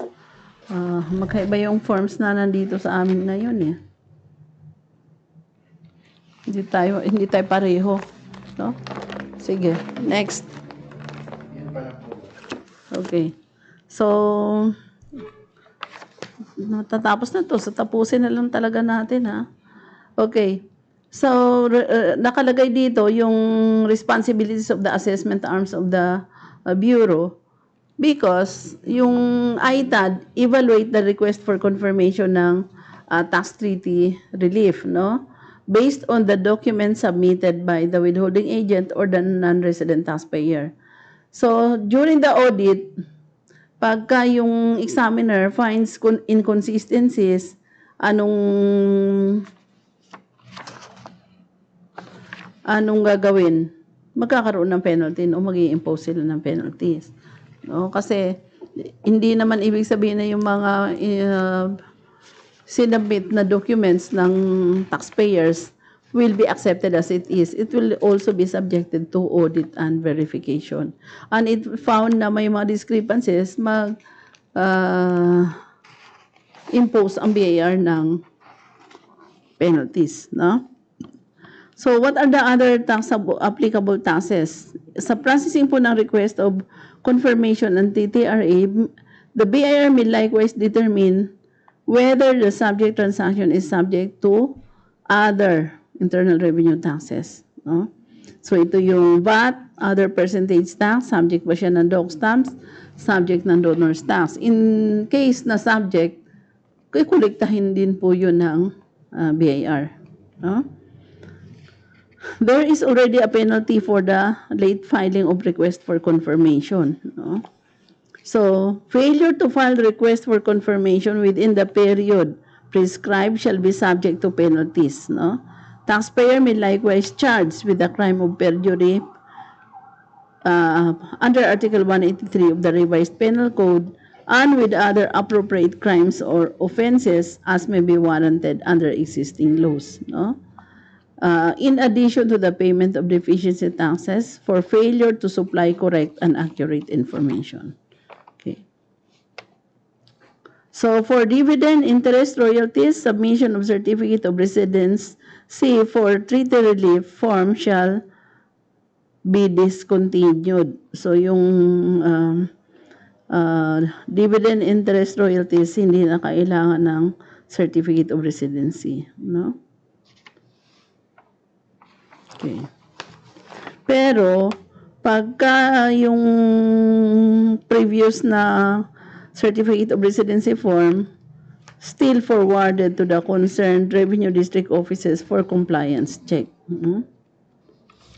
magkaiba yung forms na nandito sa amin ngayon Hindi tayo pareho. No? Sige, next. Yun pala po. Okay. So, natatapos na to. So, tapusin na lang talaga natin, Okay. So, nakalagay dito yung responsibilities of the assessment arms of the Bureau because yung ITAD evaluate the request for confirmation ng tax treaty relief, no? Based on the documents submitted by the withholding agent or the non-resident taxpayer. So, during the audit, pagka yung examiner finds inconsistencies, anong gagawin? Magkakaroon ng penalty o mag-i-impose sila ng penalties. No? Kasi hindi naman ibig sabihin na yung mga sinabit na documents ng taxpayers will be accepted as it is. It will also be subjected to audit and verification. And it found na may mga discrepancies, impose ang BAR ng penalties. No? So, what are the other applicable taxes? Sa processing po ng request of confirmation ng TTRA, the BIR may likewise determine whether the subject transaction is subject to other internal revenue taxes. No? So, ito yung VAT, other percentage tax, subject ba siya ng dog stamps, subject ng donor's tax. In case na subject, kukolektahin din po yun ng BIR. No? There is already a penalty for the late filing of request for confirmation. No? So, failure to file request for confirmation within the period prescribed shall be subject to penalties. No? Taxpayer may likewise charge with the crime of perjury under Article 183 of the Revised Penal Code and with other appropriate crimes or offenses as may be warranted under existing laws. No? In addition to the payment of deficiency taxes for failure to supply correct and accurate information. Okay. So for dividend, interest, royalties, submission of certificate of residency for treaty relief form shall be discontinued. So yung dividend, interest, royalties, hindi na kailangan ng certificate of residency. No? Okay. Pero, pagka yung previous na certificate of residency form, still forwarded to the concerned revenue district offices for compliance check.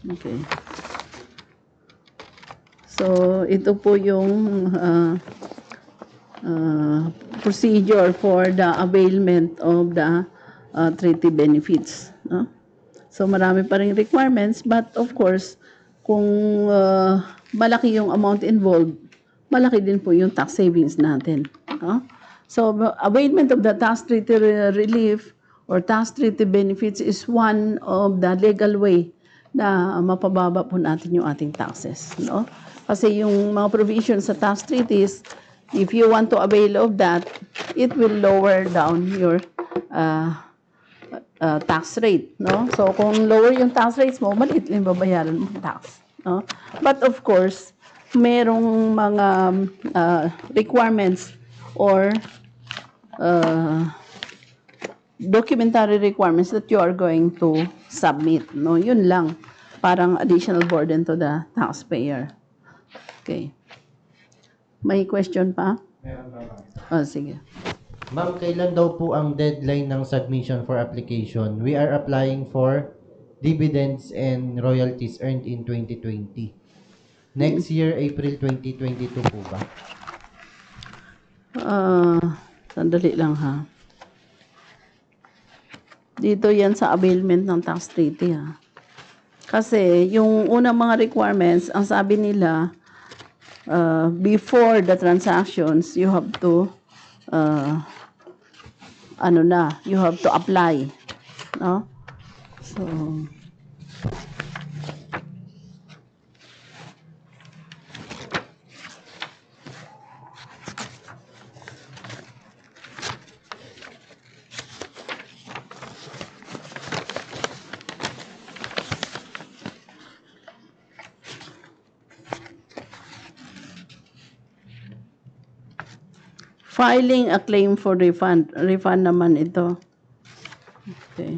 Okay. So, ito po yung procedure for the availment of the treaty benefits. No? So, marami pa rin requirements, but of course, kung malaki yung amount involved, malaki din po yung tax savings natin. No? So, availment of the tax treaty relief or tax treaty benefits is one of the legal way na mapababa po natin yung ating taxes. No? Kasi yung mga provisions sa tax treaties, if you want to avail of that, it will lower down your tax rate. No? So, kung lower yung tax rates mo, maliit lang babayaran mo tax. No? But of course, merong mga requirements or documentary requirements that you are going to submit. No, yun lang. Parang additional burden to the taxpayer. Okay. May question pa? Meron ba, ma'am? Oh, sige. Ma'am, kailan daw po ang deadline ng submission for application? We are applying for dividends and royalties earned in 2020. Next year, April 2022 po ba? Sandali lang ha. Dito yan sa availment ng tax treaty ha. Kasi yung unang mga requirements, ang sabi nila, before the transactions, you have to you have to apply. No? So, filing a claim for refund. Refund naman ito. Okay.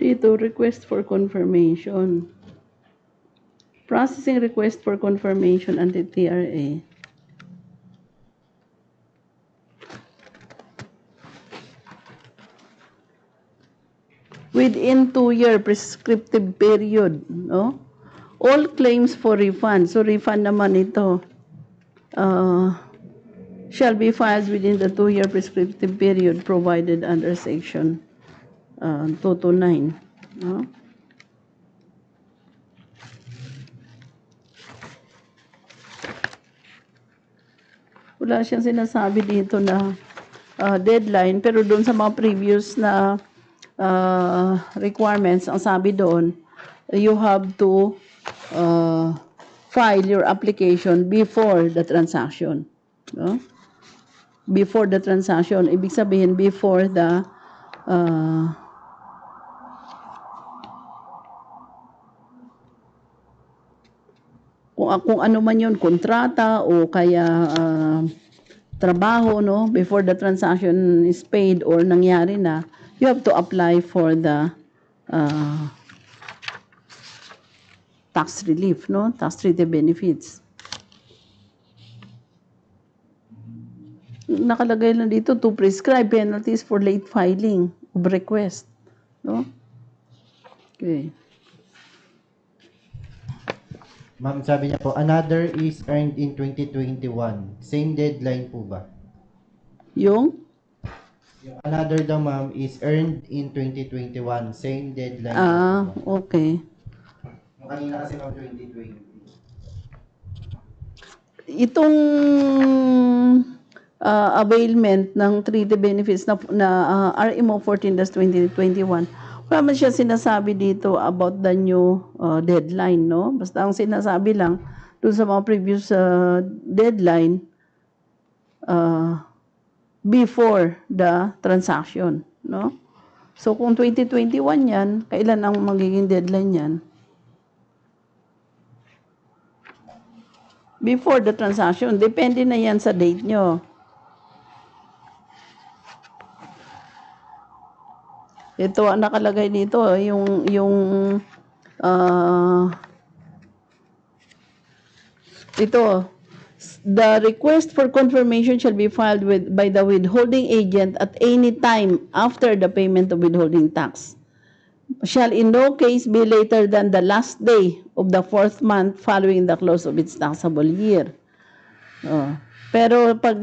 Dito, request for confirmation. Processing request for confirmation under TRA. Within 2-year prescriptive period, no? All claims for refund. So, refund naman ito. Shall be filed within the 2-year prescriptive period provided under Section 229. No? Wala siyang sinasabi dito na deadline, pero doon sa mga previous na requirements, ang sabi doon, you have to file your application before the transaction. No? Before the transaction, ibig sabihin before the uh, kung ano man yun, kontrata o kaya trabaho, no, before the transaction is paid or nangyari na, you have to apply for the uh, tax relief, no, tax treaty benefits. Nakalagay lang dito to prescribe penalties for late filing of request, no? Okay. Ma'am, sabi niya po, another is earned in 2021. Same deadline po ba? Yung Yung another daw, ma'am, is earned in 2021. Same deadline daw po ba? okay. Yung kanina kasi, ma'am, 2020. Itong availment ng treaty benefits na RMO 14-2021, wala man siya sinasabi dito about the new deadline, no? Basta ang sinasabi lang doon sa mga previous deadline before the transaction, no? So kung 2021 yan, kailan ang magiging deadline yan? Before the transaction, depende na yan sa date nyo. Ito ang nakalagay dito, yung ito, the request for confirmation shall be filed by the withholding agent at any time after the payment of withholding tax. Shall in no case be later than the last day of the 4th month following the close of its taxable year. Oh. Pero pag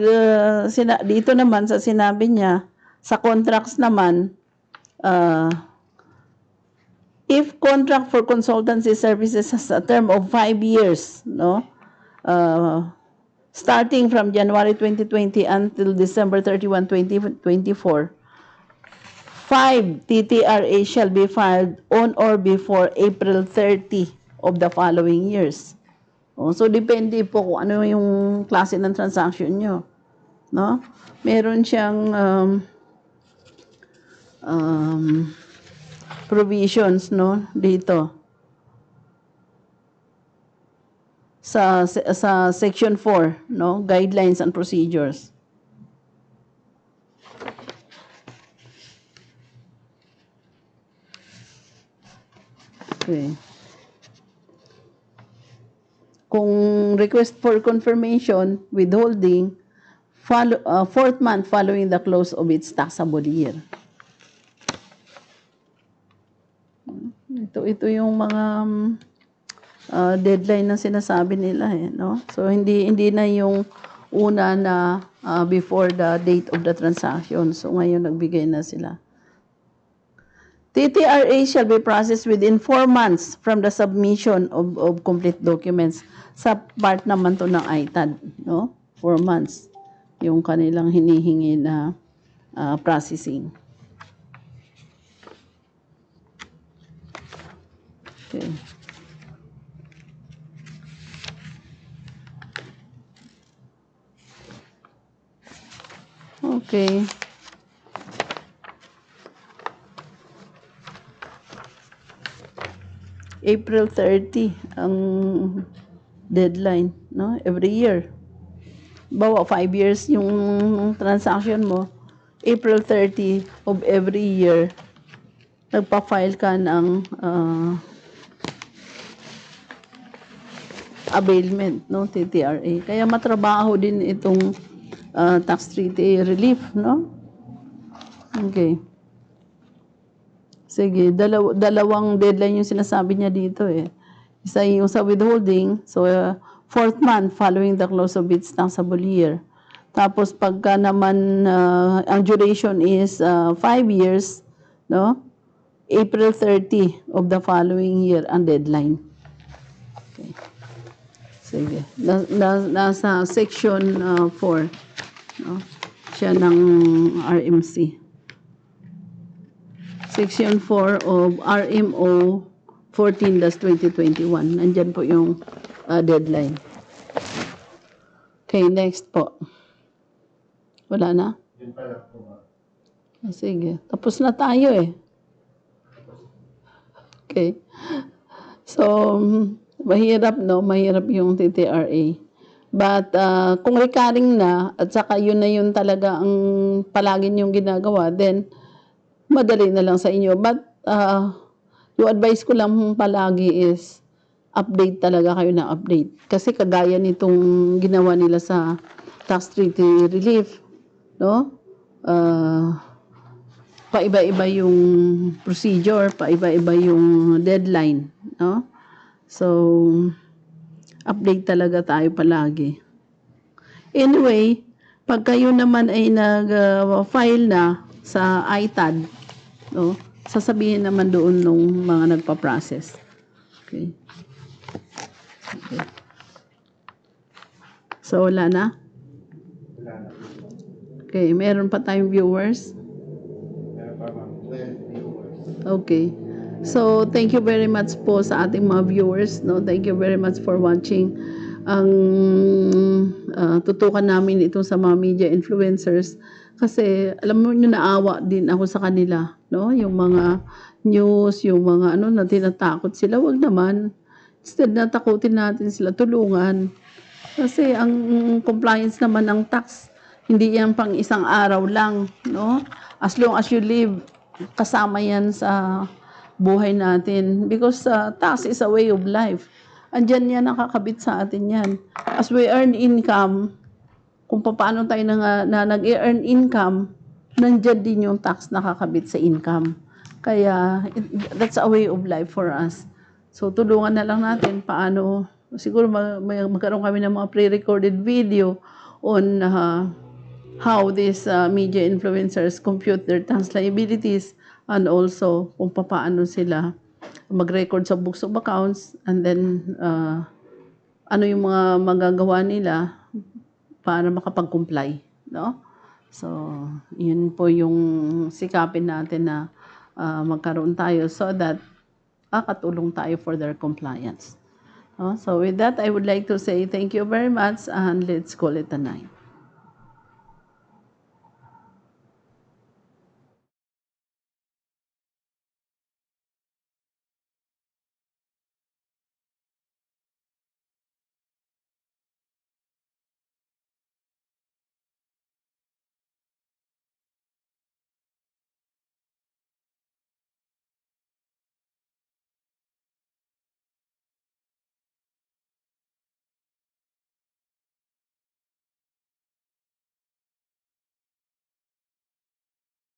dito naman sa sinabi niya, sa contracts naman, if contract for consultancy services has a term of 5 years, no, starting from January 2020 until December 31, 2024, 5 TTRA shall be filed on or before April 30 of the following years. So, depende po kung ano yung klase ng transaction nyo. No? Meron siyang provisions, no, dito. Sa section 4, no, guidelines and procedures. Okay. Kung request for confirmation, withholding, 4th month following the close of its taxable year. Ito yung mga deadline na sinasabi nila, no? So hindi na yung una na before the date of the transaction. So ngayon nagbigay na sila. TTRA shall be processed within 4 months from the submission of complete documents. Sa part naman to ng ITAD, no? 4 months yung kanilang hinihingi na processing. Okay. Okay. April 30 ang deadline, no? Every year. Bawa 5 years yung transaction mo, April 30 of every year, nagpa-file ka ng availment, no, TTRA. Kaya matrabaho din itong tax treaty relief, no? Okay. Sige, dalawang deadline yung sinasabi niya dito eh. Isa yung sa withholding, so 4th month following the close of its taxable year. Tapos pagka naman ang duration is 5 years, no? April 30 of the following year ang deadline. Okay. Sige. Nasa section 4, no? Siya ng RMC. Section 4 of RMO 14-2021. Nandyan po yung deadline. Okay, next po. Wala na? Yun pala po, ma'am. Sige, tapos na tayo eh. Okay. So, mahirap, no? Mahirap yung TTRA. But kung recurring na, at saka yun na yun talaga ang palagi niyong ginagawa, then madali na lang sa inyo. But yung advice ko lang palagi is update talaga kayo na update. Kasi kagaya nitong ginawa nila sa tax treaty relief, no? Paiba-iba yung procedure, paiba-iba yung deadline, no? So, update talaga tayo palagi. Anyway, pag kayo naman ay nag-file na sa ITAD, no? Sasabihin naman doon nung mga nagpa-process. Okay. Okay. So, wala na? Wala na. Okay, meron pa tayong viewers. Meron pa ma'am, 12 viewers. Okay. So, thank you very much po sa ating mga viewers. No? Thank you very much for watching. Ang tutukan namin ito sa mga media influencers kasi alam mo nyo, naawa din ako sa kanila. No? Yung mga news, yung mga ano na tinatakot sila. Wag naman. Instead na takutin natin sila, tulungan. Kasi ang compliance naman ng tax, hindi yan pang isang araw lang, no? As long as you live, kasama yan sa buhay natin. Because tax is a way of life. Andyan yan, nakakabit sa atin yan. As we earn income, kung paano tayo nag-earn income, nandyan din yung tax nakakabit sa income. Kaya, that's a way of life for us. So, tulungan na lang natin paano, siguro magkaroon kami ng mga pre-recorded video on how these media influencers compute their tax liabilities and also kung paano sila mag-record sa books of accounts and then ano yung mga magagawa nila para makapag-comply, no? So, yun po yung sikapin natin na magkaroon tayo so that katulong tayo for their compliance. So with that, I would like to say thank you very much and let's call it a night.